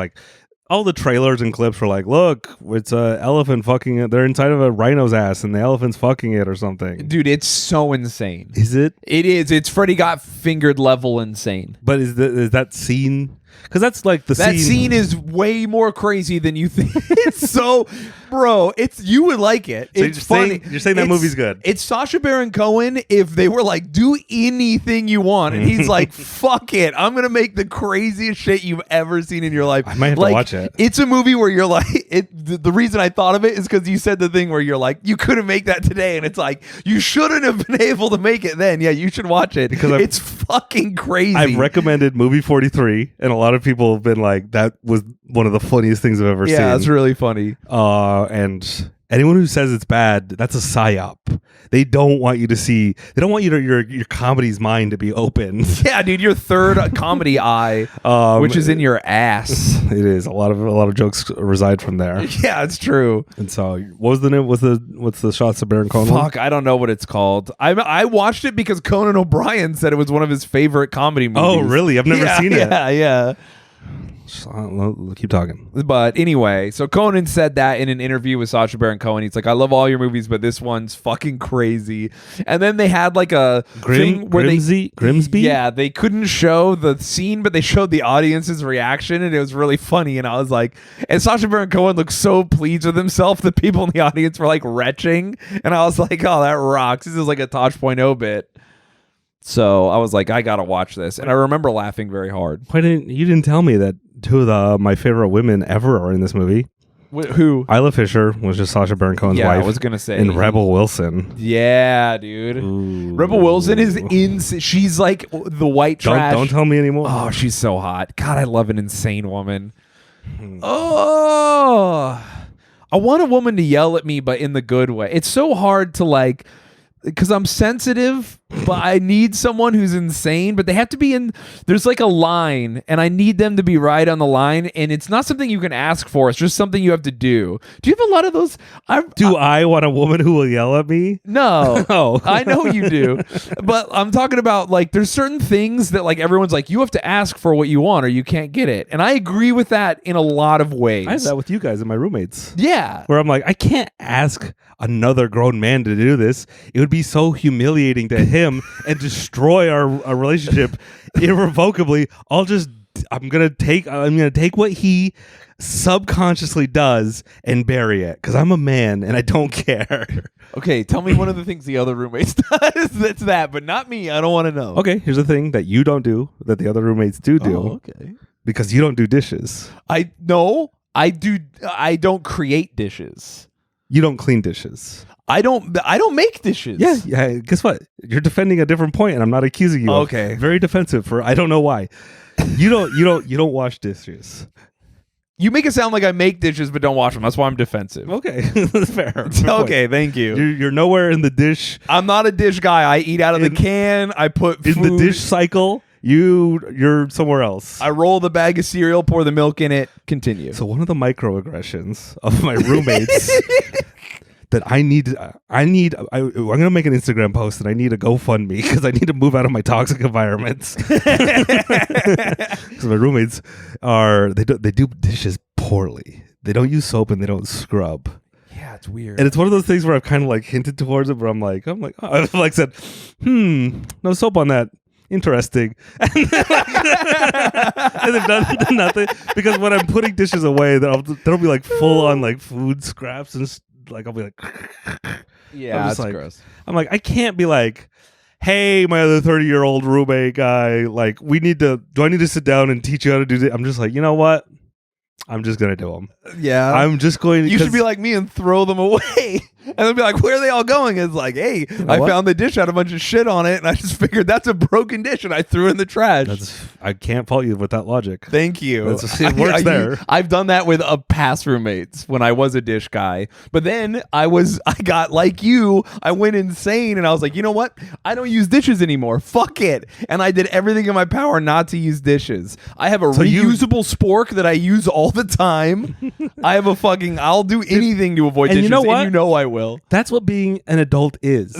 all the trailers and clips were like, look, it's an elephant fucking it. They're inside of a rhino's ass and the elephant's fucking it or something. Dude, it's so insane. Is it? It is. It's Freddy Got Fingered level insane. But is that scene? Because that's like that scene is way more crazy than you think. It's so, bro. You would like it. So it's funny. You're saying that movie's good. It's Sacha Baron Cohen if they were like, do anything you want, and he's like, fuck it, I'm gonna make the craziest shit you've ever seen in your life. I might have to watch it. It's a movie where you're like, the reason I thought of it is because you said the thing where you're like, you couldn't make that today, and it's like, you shouldn't have been able to make it then. Yeah, you should watch it because it's fucking crazy. I've recommended movie 43, and a lot of people have been like, that was one of the funniest things I've ever seen. Yeah, it's really funny. And anyone who says it's bad, that's a psyop. They don't want you to see. They don't want your comedy's mind to be open. Yeah, dude, your third comedy eye, which is in your ass. It is a lot of jokes reside from there. Yeah, it's true. And so, what was the name? What's the Shots of Baron Cohen? Fuck, I don't know what it's called. I watched it because Conan O'Brien said it was one of his favorite comedy movies. Oh, really? I've never seen it. Yeah. Keep talking. But anyway, so Conan said that in an interview with Sacha Baron Cohen. He's like, I love all your movies, but this one's fucking crazy. And then they had like a thing where Grimsby? Yeah, they couldn't show the scene, but they showed the audience's reaction, and it was really funny. And I was like, and Sacha Baron Cohen looked so pleased with himself that people in the audience were like retching. And I was like, oh, that rocks. This is like a Tosh.0 bit. So I was like, I gotta watch this, and I remember laughing very hard. Why didn't you tell me that two of my favorite women ever are in this movie? Who? Isla Fisher was just Sacha Baron Cohen's wife. I was gonna say. And Rebel Wilson. Yeah, dude. Ooh. Rebel Wilson is insane. She's like the white trash. Don't tell me anymore. Oh, she's so hot. God, I love an insane woman. Oh, I want a woman to yell at me, but in the good way. It's so hard to because I'm sensitive. but I need someone who's insane, but they have to be in, there's like a line, and I need them to be right on the line, and it's not something you can ask for. It's just something you have to do. Do you have a lot of those? I want a woman who will yell at me? No. Oh. I know you do. But I'm talking about, like, there's certain things that, like, everyone's like, you have to ask for what you want or you can't get it. And I agree with that in a lot of ways. I have that with you guys and my roommates. Yeah. Where I'm like, I can't ask another grown man to do this. It would be so humiliating to him and destroy our relationship irrevocably. I'm gonna take what he subconsciously does and bury it because I'm a man and I don't care. Okay, tell me one of the things the other roommates does that's that, but not me. I don't want to know. Okay, here's the thing that you don't do that the other roommates do. Oh, okay. Because you don't do dishes. I do. I don't create dishes. You don't clean dishes. I don't make dishes. Yeah. Guess what? You're defending a different point, and I'm not accusing you. Okay. Very defensive for I don't know why. You don't wash dishes. You make it sound like I make dishes but don't wash them. That's why I'm defensive. Okay, that's fair. Okay, thank you. You're nowhere in the dish. I'm not a dish guy. I eat out of the can. I put food in the dish cycle. You're somewhere else. I roll the bag of cereal, pour the milk in it, continue. So one of the microaggressions of my roommates that I'm going to make an Instagram post and I need a GoFundMe because I need to move out of my toxic environments. Because my roommates they do dishes poorly. They don't use soap and they don't scrub. Yeah, it's weird. And it's one of those things where I've kind of like hinted towards it, but I'm like, oh, I've like said, no soap on that. Interesting. And then done nothing because when I'm putting dishes away, they'll be like full on like food scraps and like I'll be like, yeah, that's like, gross. I'm like, I can't be like, hey, my other 30-year-old roommate guy, like do I need to sit down and teach you how to do this? I'm just like, you know what? I'm just gonna do them. Yeah, I'm just going to. You should be like me and throw them away. And they'll be like, where are they all going? It's like, hey, I found the dish, had a bunch of shit on it, and I just figured that's a broken dish, and I threw it in the trash. I can't fault you with that logic. Thank you. It works there. I've done that with past roommates when I was a dish guy. But then I got like you, I went insane, and I was like, you know what? I don't use dishes anymore. Fuck it. And I did everything in my power not to use dishes. I have a reusable spork that I use all the time. I have I'll do anything to avoid dishes. You know what? And you know I will. That's what being an adult is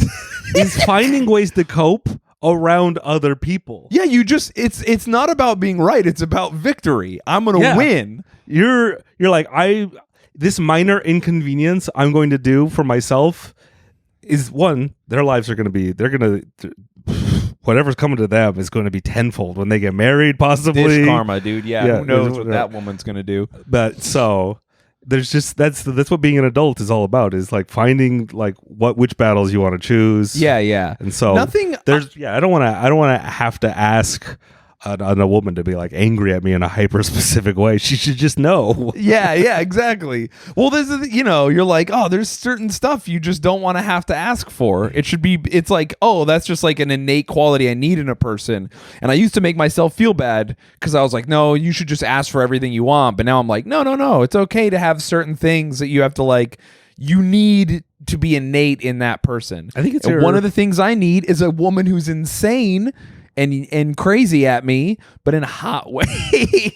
finding ways to cope around other people. Yeah, it's not about being right. It's about victory. I'm going to win. You're like, this minor inconvenience I'm going to do for myself is one, their lives are going to be, whatever's coming to them is going to be tenfold when they get married, possibly. Dish karma, dude. Yeah, who knows what that woman's going to do. But so there's just that's what being an adult is all about, is like finding like which battles you want to choose. Yeah. And so I don't want to have to ask a woman to be like angry at me in a hyper specific way. She should just know. Yeah, exactly. Well, you're like, oh, there's certain stuff you just don't want to have to ask for. It's like, oh, that's just like an innate quality I need in a person. And I used to make myself feel bad because I was like, no, you should just ask for everything you want. But now I'm like, no, it's okay to have certain things that you have to like, you need to be innate in that person. I think it's one of the things I need is a woman who's insane and crazy at me, but in a hot way.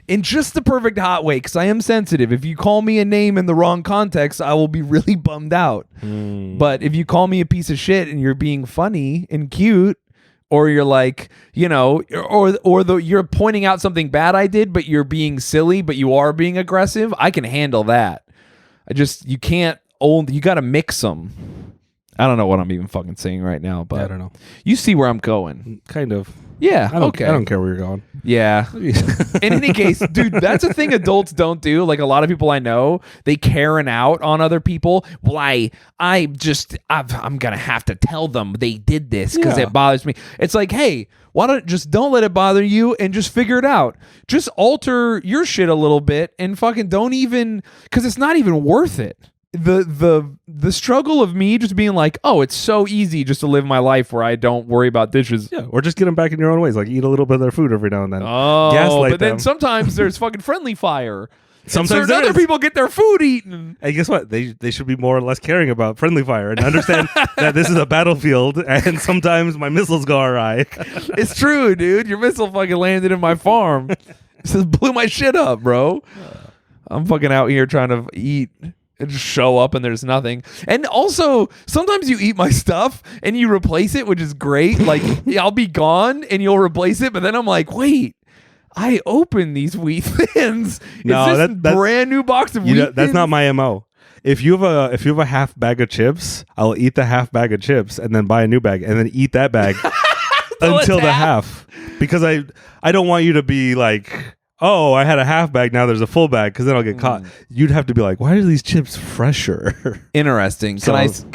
In just the perfect hot way, because I am sensitive. If you call me a name in the wrong context, I will be really bummed out. But if you call me a piece of shit and you're being funny and cute, or you're like, you're pointing out something bad I did, but you're being silly, but you are being aggressive, I can handle that. You got to mix them. I don't know what I'm even fucking saying right now, but I don't know. You see where I'm going. Kind of. Yeah, okay. I don't care where you're going. Yeah. In any case, dude, that's a thing adults don't do. Like a lot of people I know, they Karen out on other people. Well, I'm going to have to tell them they did this because it bothers me. It's like, hey, don't let it bother you and just figure it out. Just alter your shit a little bit and fucking don't even, because it's not even worth it. The struggle of me just being like, oh, it's so easy just to live my life where I don't worry about dishes. Yeah, or just get them back in your own ways, like eat a little bit of their food every now and then. Oh, Gaslight but then them. sometimes there's fucking friendly fire. Sometimes certain other people get their food eaten. And guess what? They should be more or less caring about friendly fire and understand that this is a battlefield and sometimes my missiles go awry. It's true, dude. Your missile fucking landed in my farm. Just blew my shit up, bro. I'm fucking out here trying to eat and just show up and there's nothing. And also, sometimes you eat my stuff and you replace it, which is great. Like, I'll be gone and you'll replace it, but then I'm like, wait. I opened these wheat thins. No, that's brand new box of wheat thins? That's not my MO. If you have a half bag of chips, I'll eat the half bag of chips and then buy a new bag and then eat that bag until the half. Because I don't want you to be like, oh, I had a half bag, now there's a full bag, because then I'll get caught. You'd have to be like, why are these chips fresher? Interesting. Can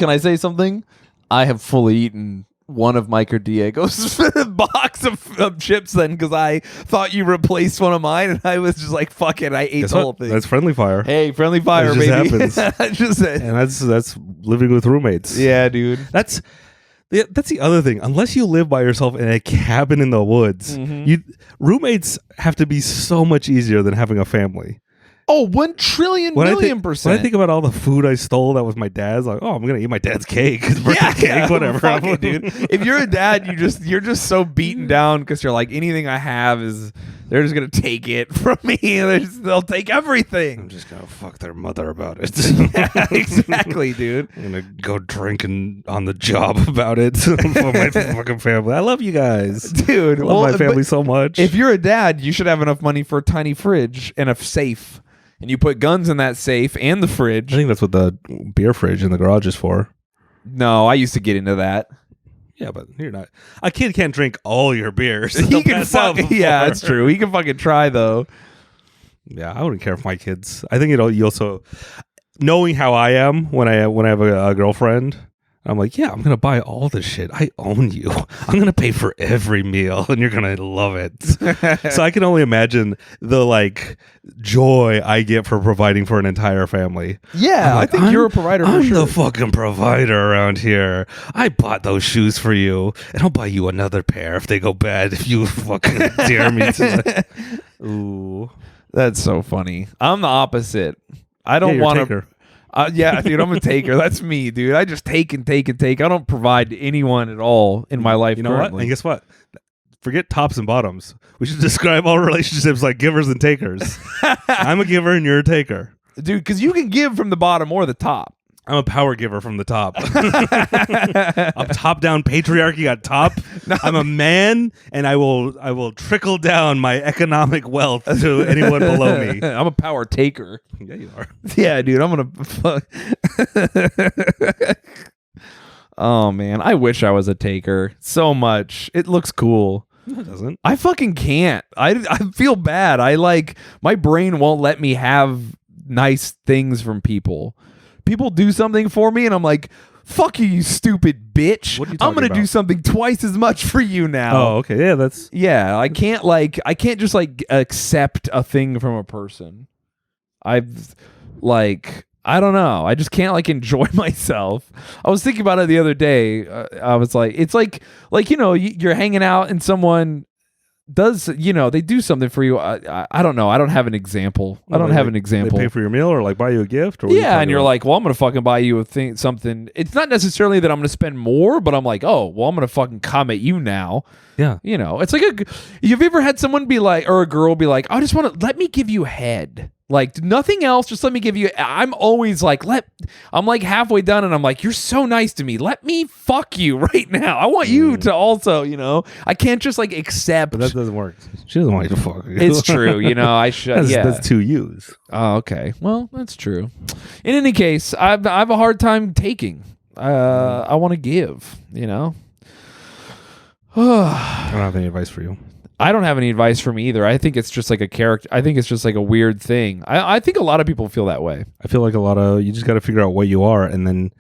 I say something? I have fully eaten one of Mike or Diego's box of chips then, because I thought you replaced one of mine and I was just like, fuck it, I ate Guess the whole thing. That's friendly fire. Hey, friendly fire, That baby. just happens. And that's living with roommates. Yeah, dude. That's the other thing. Unless you live by yourself in a cabin in the woods, roommates have to be so much easier than having a family. Oh, 1 trillion million percent. When I think about all the food I stole that was my dad's, like, oh, I'm gonna eat my dad's cake. His birthday cake, whatever. Fuck it, dude. If you're a dad, you're just so beaten down because you're like, anything I have is they're just gonna take it from me. They'll take everything. I'm just gonna fuck their mother about it. Yeah, exactly, dude. I'm gonna go drinking on the job about it for my fucking family. I love you guys, dude. I love my family so much. If you're a dad, you should have enough money for a tiny fridge and a safe. And you put guns in that safe and the fridge. I think that's what the beer fridge in the garage is for. No, I used to get into that. Yeah, but you're not. A kid can't drink all your beers. He can yeah, that's true. He can fucking try though. Yeah, I wouldn't care if my kids. I think you also knowing how I am when I have a girlfriend. I'm like, yeah, I'm going to buy all this shit. I own you. I'm going to pay for every meal and you're going to love it. So I can only imagine the like joy I get for providing for an entire family. Yeah, like, I think you're a provider for I'm sure. the fucking provider around here. I bought those shoes for you and I'll buy you another pair if they go bad if you fucking dare me to. Ooh. That's so funny. I'm the opposite. I don't want to. Yeah, dude, I'm a taker. That's me, dude. I just take and take and take. I don't provide to anyone at all in my life. You know what? And guess what? Forget tops and bottoms. We should describe all relationships like givers and takers. I'm a giver and you're a taker. Dude, because you can give from the bottom or the top. I'm a power giver from the top. I'm top-down patriarchy at top. I'm a man, and I will trickle down my economic wealth to anyone below me. I'm a power taker. Yeah, you are. Yeah, dude. I'm gonna. Oh man, I wish I was a taker so much. It looks cool. No, it doesn't. I fucking can't. I feel bad. My brain won't let me have nice things from people. People do something for me and I'm like, fuck you, you stupid bitch. What are you I'm gonna talking do about? something twice as much for you now. Oh, okay. Yeah, yeah. I can't just like accept a thing from a person. I don't know. I just can't like enjoy myself. I was thinking about it the other day. I was like, it's like you're hanging out and someone does, they do something for you. I don't know. I don't have an example. I don't have an example. They pay for your meal or like buy you a gift? Or yeah, and you're like, well, I'm going to fucking buy you something. It's not necessarily that I'm going to spend more, but I'm like, oh, well, I'm going to fucking come at you now. Yeah. It's like you've ever had someone be like, or a girl be like, I just want to, let me give you head. Like nothing else, just let me give you. I'm always like, I'm like halfway done, and I'm like, you're so nice to me. Let me fuck you right now. I want you to also, I can't just like accept. But that doesn't work. She doesn't want you to fuck you. It's true, I should. That's two U's. Oh, okay. Well, that's true. In any case, I have a hard time taking. I want to give. I don't have any advice for you. I don't have any advice for me either. I think it's just like a character. I think it's just like a weird thing. I think a lot of people feel that way. I feel like you just got to figure out what you are and then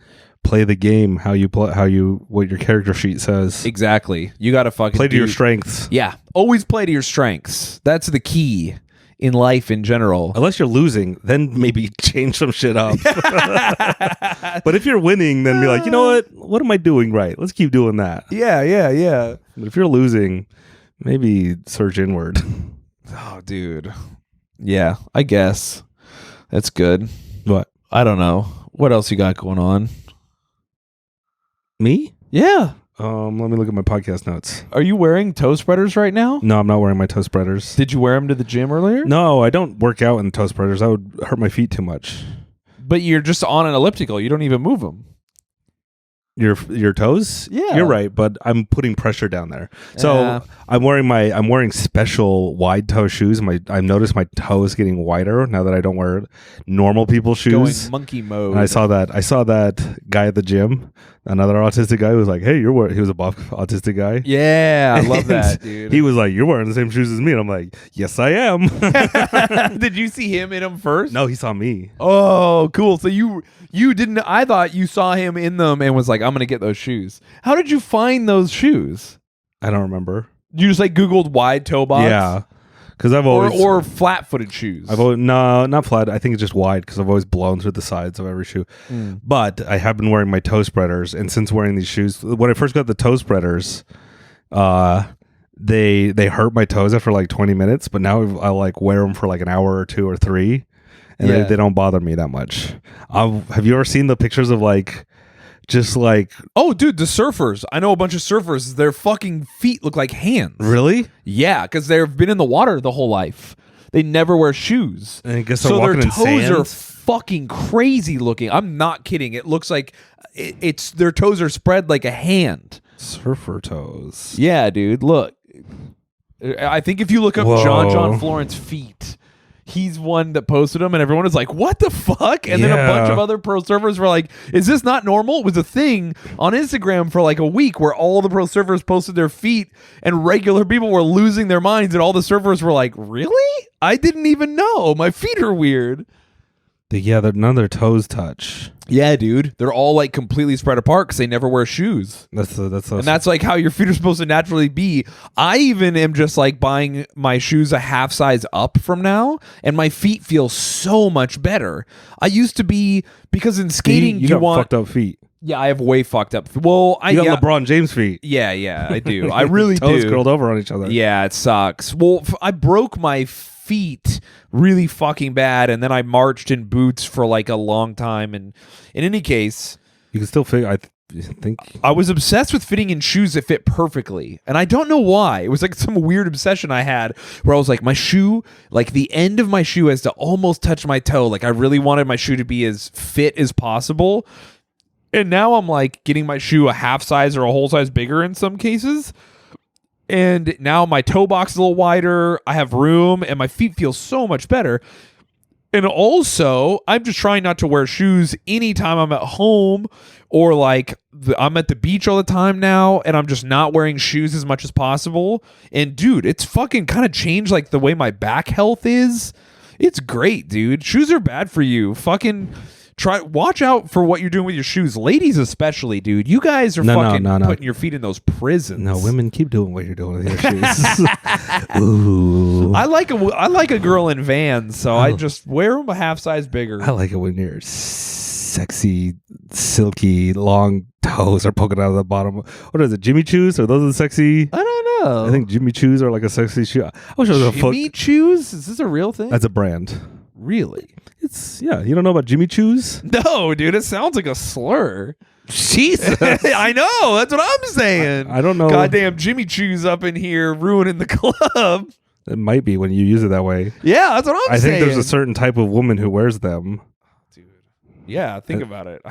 play the game what your character sheet says. Exactly. You got to fucking play to your strengths. Yeah. Always play to your strengths. That's the key in life in general. Unless you're losing, then maybe change some shit up. But if you're winning, then be like, you know what am I doing right? Let's keep doing that. Yeah. But if you're losing, maybe search inward. Oh, dude. Yeah, I guess. That's good. What? I don't know. What else you got going on? Me? Yeah. Let me look at my podcast notes. Are you wearing toe spreaders right now? No, I'm not wearing my toe spreaders. Did you wear them to the gym earlier? No, I don't work out in toe spreaders. That would hurt my feet too much. But you're just on an elliptical. You don't even move them. Your toes? Yeah. You're right, but I'm putting pressure down there. So Yeah. I'm wearing special wide toe shoes. I've noticed my toes getting wider now that I don't wear normal people's shoes. Going monkey mode. And I saw that guy at the gym, another autistic guy, who was like, "Hey, he was a buff autistic guy." Yeah, I love And that, dude. He was like, "You're wearing the same shoes as me," and I'm like, "Yes, I am." Did you see him in them first? No, he saw me. Oh, cool. So you didn't. I thought you saw him in them and was like, "I'm gonna get those shoes." How did you find those shoes? I don't remember. You just like Googled wide toe box? Yeah, because I've always or flat-footed shoes. no, not flat. I think it's just wide because I've always blown through the sides of every shoe. Mm. But I have been wearing my toe spreaders, and since wearing these shoes, when I first got the toe spreaders, they hurt my toes after like 20 minutes. But now I like wear them for like an hour or 2 or 3, and Yeah. they don't bother me that much. Have you ever seen the pictures of like? Just like, Oh, dude, the surfers. I know a bunch of surfers. Their fucking feet look like hands. really? Yeah, because they've been in the water the whole life. They never wear shoes. And I guess So they're their walking in toes are sand. fucking crazy looking. I'm not kidding. It looks like it's their toes are spread like a hand. Surfer toes. Yeah, dude. Look. I think if you look up Whoa. John Florence feet, he's one that posted them, and everyone was like, "What the fuck?" And then a bunch Yeah. of other pro surfers were like, "Is this not normal?" It was a thing on Instagram for like a week where all the pro surfers posted their feet, and regular people were losing their minds, and all the surfers were like, "Really? I didn't even know. My feet are weird." None of their toes touch. Yeah, dude. They're all like completely spread apart because they never wear shoes. That's And that's like how your feet are supposed to naturally be. I even am just like buying my shoes a half size up from now, and my feet feel so much better. I used to be, because in skating you got fucked up feet. Yeah, I have way fucked up. Well, You got LeBron James feet. Yeah, I do. I really toes do. curled over on each other. Yeah, it sucks. Well, I broke my feet really fucking bad, and then I marched in boots for like a long time. And in any case, You can still fit. I think. I was obsessed with fitting in shoes that fit perfectly, and I don't know why. It was like some weird obsession I had where I was like, my shoe, like the end of my shoe has to almost touch my toe. Like I really wanted my shoe to be as fit as possible. And now I'm like getting my shoe a half size or a whole size bigger in some cases. And now my toe box is a little wider. I have room and my feet feel so much better. And also, I'm just trying not to wear shoes anytime I'm at home, or like I'm at the beach all the time now, and I'm just not wearing shoes as much as possible. And dude, it's fucking kind of changed like the way my back health is. It's great, dude. Shoes are bad for you. Fucking watch out for what you're doing with your shoes. Ladies especially, dude. You guys are No. putting your feet in those prisons. No, women, keep doing what you're doing with your shoes. Ooh. I like a girl in Vans, so I just wear them a half size bigger. I like it when your sexy, silky, long toes are poking out of the bottom. What is it, Jimmy Choos? Are those the sexy? I don't know. I think Jimmy Choos are like a sexy shoe. I wish I was a foot. Jimmy Choos? Is this a real thing? That's a brand. Really? You don't know about Jimmy Choos? No, dude. It sounds like a slur. Jesus. I know. That's what I'm saying. I don't know. Goddamn Jimmy Choos up in here ruining the club. It might be when you use it that way. Yeah, that's what I'm saying. I think there's a certain type of woman who wears them. Dude. Yeah, think about it.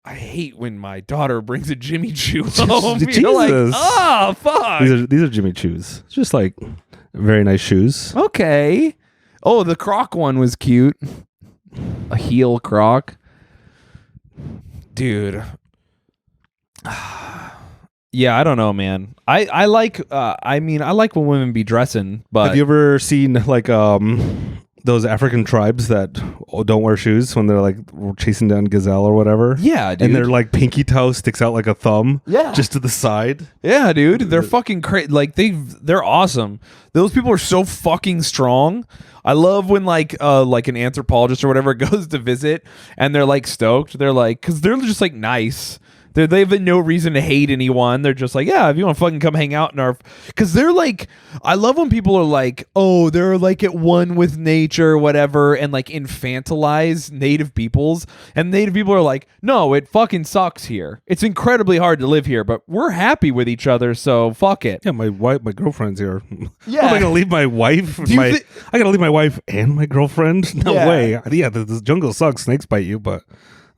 I hate when my daughter brings a Jimmy Choo home. You're like, Jesus. oh, fuck. These are Jimmy Choos. It's just like very nice shoes. Okay. Oh, the Croc one was cute. A heel Croc. Dude. Yeah, I don't know, man. I like when women be dressing, but Have you ever seen like those African tribes that don't wear shoes when they're like chasing down gazelle or whatever? yeah, dude. And their like pinky toe sticks out like a thumb. Yeah. Just to the side. Yeah, dude. They're fucking crazy. Like they're awesome. Those people are so fucking strong. I love when like an anthropologist or whatever goes to visit and they're like stoked. They're like, because they're just like nice. They have no reason to hate anyone. They're just like, yeah, if you want to fucking come hang out in our, because they're like, I love when people are like, oh, they're like at one with nature or whatever, and like infantilize native peoples, and native people are like, no, it fucking sucks here. It's incredibly hard to live here, but we're happy with each other, so fuck it. Yeah, my girlfriend's here. Yeah. Am I gonna leave my wife? I gotta leave my wife and my girlfriend? No way. Yeah, the jungle sucks. Snakes bite you, but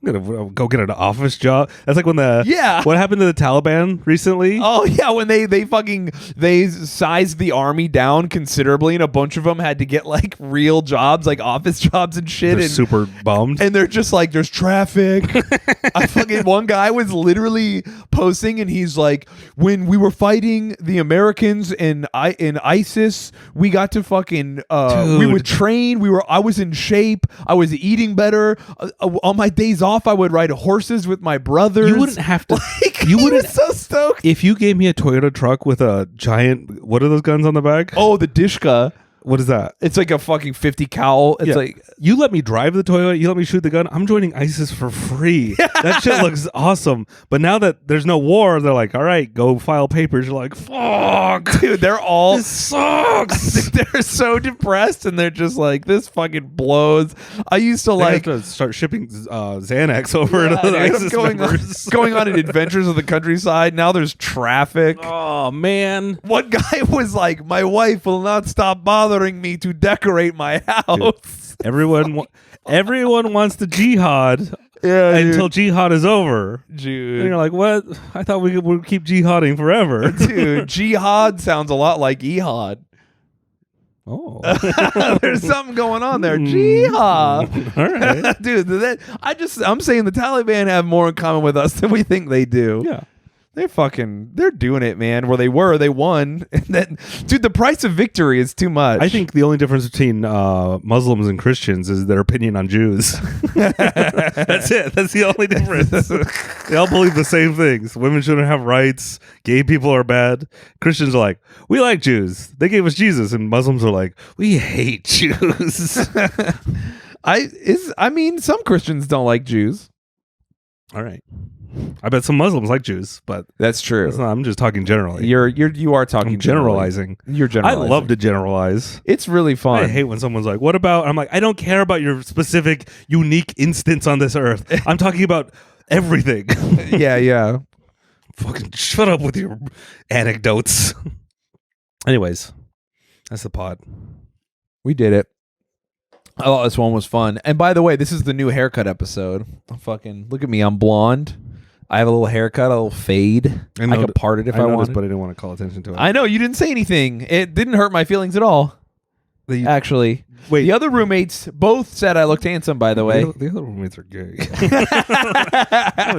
I'm gonna go get an office job. That's like when what happened to the Taliban recently? Oh yeah, when they sized the army down considerably, and a bunch of them had to get like real jobs, like office jobs and shit. They're and super bummed, and they're just like, "There's traffic." One guy was literally posting, and he's like, "When we were fighting the Americans in ISIS, we got to fucking we would train. I was in shape. I was eating better. On my days off, I would ride horses with my brothers. You wouldn't have to. You wouldn't. So stoked. If you gave me a Toyota truck with a giant, what are those guns on the back? Oh, the Dishka. What is that? It's like a fucking 50 cal. It's like, you let me drive the Toyota, you let me shoot the gun, I'm joining ISIS for free. That shit looks awesome. But now that there's no war, they're like, all right, go file papers. You're like, fuck. Dude, they're all... This sucks. They're so depressed, and they're just like, this fucking blows. I used to like... have to start shipping Xanax over to the ISIS members. Going on adventures of the countryside. Now there's traffic. Oh, man. One guy was like, my wife will not stop bothering me to decorate my house. Dude, everyone wants to jihad until jihad is over. Dude. And you're like, what? I thought we would keep jihading forever. Dude, jihad sounds a lot like ehad. Oh. There's something going on there. Jihad. All right. Dude, I'm saying the Taliban have more in common with us than we think they do. Yeah. They're doing it, man. They won. And then, dude, the price of victory is too much. I think the only difference between Muslims and Christians is their opinion on Jews. That's it. That's the only difference. They all believe the same things. Women shouldn't have rights. Gay people are bad. Christians are like, we like Jews. They gave us Jesus. And Muslims are like, we hate Jews. I mean, some Christians don't like Jews. All right. I bet some Muslims like Jews, but that's true. I'm just talking generally. You are talking generalizing. You're generalizing. I love to generalize. It's really fun. I hate when someone's like, "What about?" I'm like, I don't care about your specific, unique instance on this earth. I'm talking about everything. Yeah. Fucking shut up with your anecdotes. Anyways, that's the pod. We did it. Oh, this one was fun. And by the way, this is the new haircut episode. Fucking look at me. I'm blonde. I have a little haircut, a little fade. I could part it if I wanted, but I didn't want to call attention to it. I know you didn't say anything. It didn't hurt my feelings at all. Actually, wait. The other roommates both said I looked handsome. By the way, the other roommates are gay.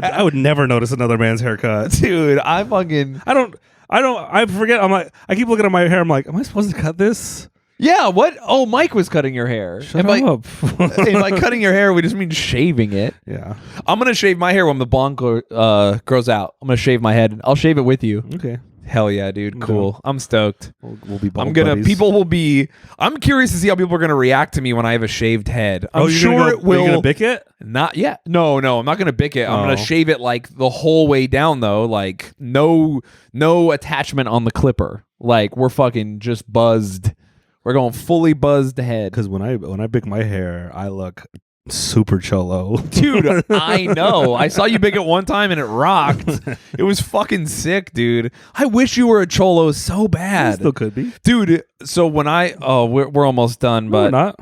I would never notice another man's haircut, dude. I forget. I'm like, I keep looking at my hair. I'm like, am I supposed to cut this? Yeah, what? Oh, Mike was cutting your hair. Shut up. By cutting your hair, we just mean shaving it. Yeah. I'm going to shave my hair when the blonde grows out. I'm going to shave my head. I'll shave it with you. Okay. Hell yeah, dude. Cool. No. I'm stoked. We'll be bald buddies. I'm curious to see how people are going to react to me when I have a shaved head. I'm sure it will. Are you going to bick it? Not yet. No, I'm not going to bick it. I'm going to shave it like the whole way down though. Like no attachment on the clipper. Like we're fucking just buzzed. We're going fully buzzed ahead. Because when I bick my hair, I look super cholo. Dude, I know. I saw you big it one time and it rocked. It was fucking sick, dude. I wish you were a cholo so bad. You still could be. Dude, so when we're almost done, but we're not.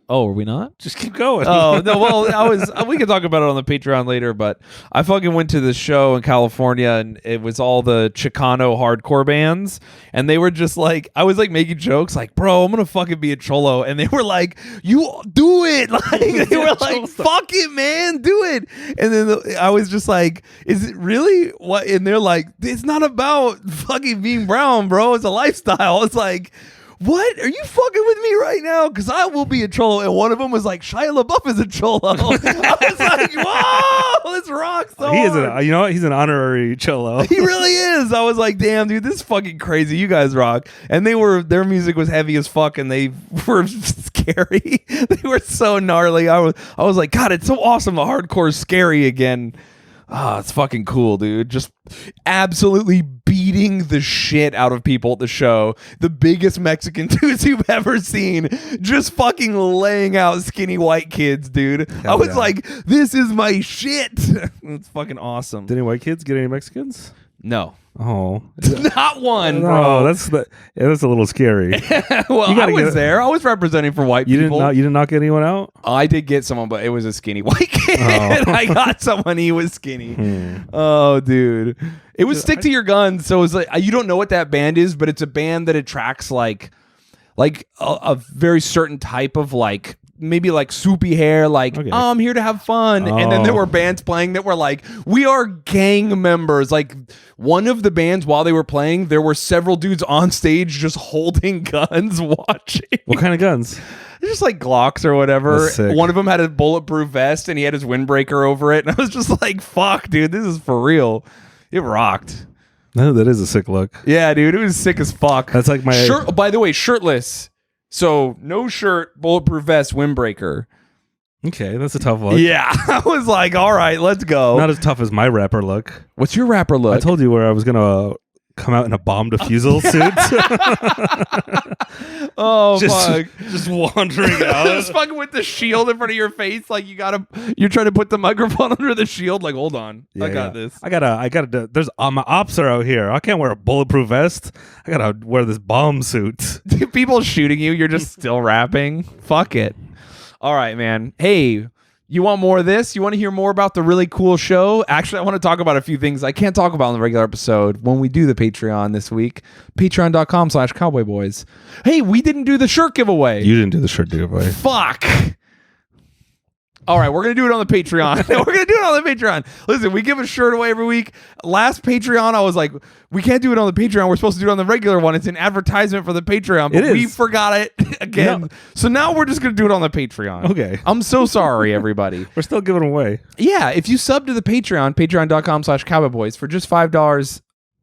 Are we not? Just keep going. Oh, no, well, we can talk about it on the Patreon later, but I fucking went to the show in California and it was all the Chicano hardcore bands and they were just like, I was like making jokes like, bro, I'm gonna fucking be a cholo. And they were like, you do it. Like, they were like, fuck it, man, do it. And then I was just like, is it really what? And they're like, it's not about fucking being brown, bro. It's a lifestyle. It's like, what? Are you fucking with me right now? Because I will be a cholo. And one of them was like, Shia LaBeouf is a cholo. I was like, whoa, this rocks so hard. You know what? He's an honorary cholo. He really is. I was like, damn, dude, this is fucking crazy. You guys rock. And their music was heavy as fuck and they were scary. They were so gnarly. I was like, God, it's so awesome. The hardcore is scary again. it's fucking cool, dude. Just absolutely beating the shit out of people at the show. The biggest Mexican dudes you've ever seen. Just fucking laying out skinny white kids, dude. I was like, this is my shit. It's fucking awesome. Did any white kids get any Mexicans? No. Oh, Not one, bro. That's a little scary. Well, I was there. I was representing for white people. You did not get anyone out? I did get someone, but it was a skinny white kid. I got someone. He was skinny. Oh, dude. It was Stick to Your Guns. So it's like, you don't know what that band is, but it's a band that attracts like a very certain type of like, maybe like soupy hair, like, okay. I'm here to have fun. And then there were bands playing that were like, we are gang members. Like one of the bands, while they were playing, there were several dudes on stage just holding guns watching. What kind of guns? Just like Glocks or whatever. One of them had a bulletproof vest and he had his windbreaker over it. And I was just like, fuck, dude, this is for real. It rocked. No, that is a sick look. Yeah, dude, it was sick as fuck. That's like my shirt. By the way, shirtless. So no shirt, bulletproof vest, windbreaker. Okay, that's a tough look. Yeah, I was like, all right, let's go. Not as tough as my rapper look. What's your rapper look? I told you where I was gonna come out in a bomb defusal suit. Oh, fuck. Just wandering out. Just fucking with the shield in front of your face, like you're trying to put the microphone under the shield. Like, hold on, I got this. I gotta. There's my ops are out here. I can't wear a bulletproof vest. I gotta wear this bomb suit. People shooting you. You're just still rapping. Fuck it. All right, man. Hey, you want more of this? You want to hear more about the really cool show? Actually, I want to talk about a few things I can't talk about in the regular episode when we do the Patreon this week. Patreon.com/cowboyboys. Hey, we didn't do the shirt giveaway. You didn't do the shirt giveaway. Fuck. All right, we're going to do it on the Patreon. We're going to do it on the Patreon. Listen, we give a shirt away every week. Last Patreon, I was like, we can't do it on the Patreon. We're supposed to do it on the regular one. It's an advertisement for the Patreon, but we forgot it again. No. So now we're just going to do it on the Patreon. Okay. I'm so sorry, everybody. We're still giving them away. Yeah, if you sub to the Patreon, patreon.com/cowboyboys for just $5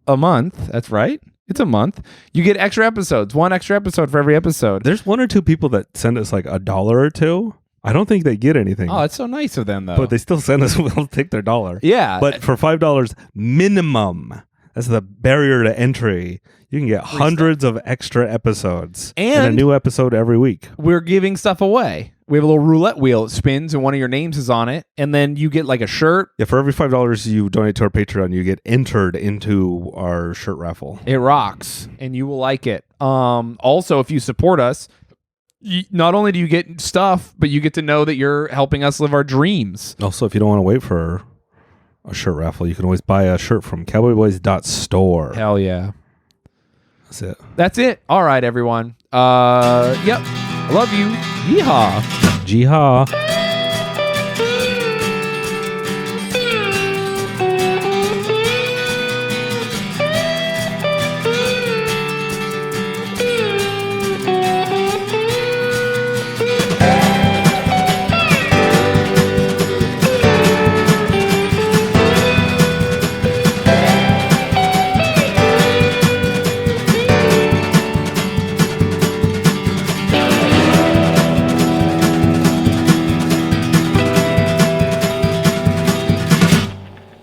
a month, that's right. It's a month. You get extra episodes, one extra episode for every episode. There's one or two people that send us like $1 or $2. I don't think they get anything. Oh, that's so nice of them, though. But they still send us. We'll take their $1. Yeah. But for $5 minimum, that's the barrier to entry. You can get hundreds of extra episodes and a new episode every week. We're giving stuff away. We have a little roulette wheel. It spins and one of your names is on it. And then you get like a shirt. Yeah, for every $5 you donate to our Patreon, you get entered into our shirt raffle. It rocks and you will like it. Also, if you support us, not only do you get stuff, but you get to know that you're helping us live our dreams. Also, if you don't want to wait for a shirt raffle, you can always buy a shirt from cowboyboys.store. Hell yeah. That's it. That's it. All right, everyone. Yep. I love you. Yeehaw. Yeehaw.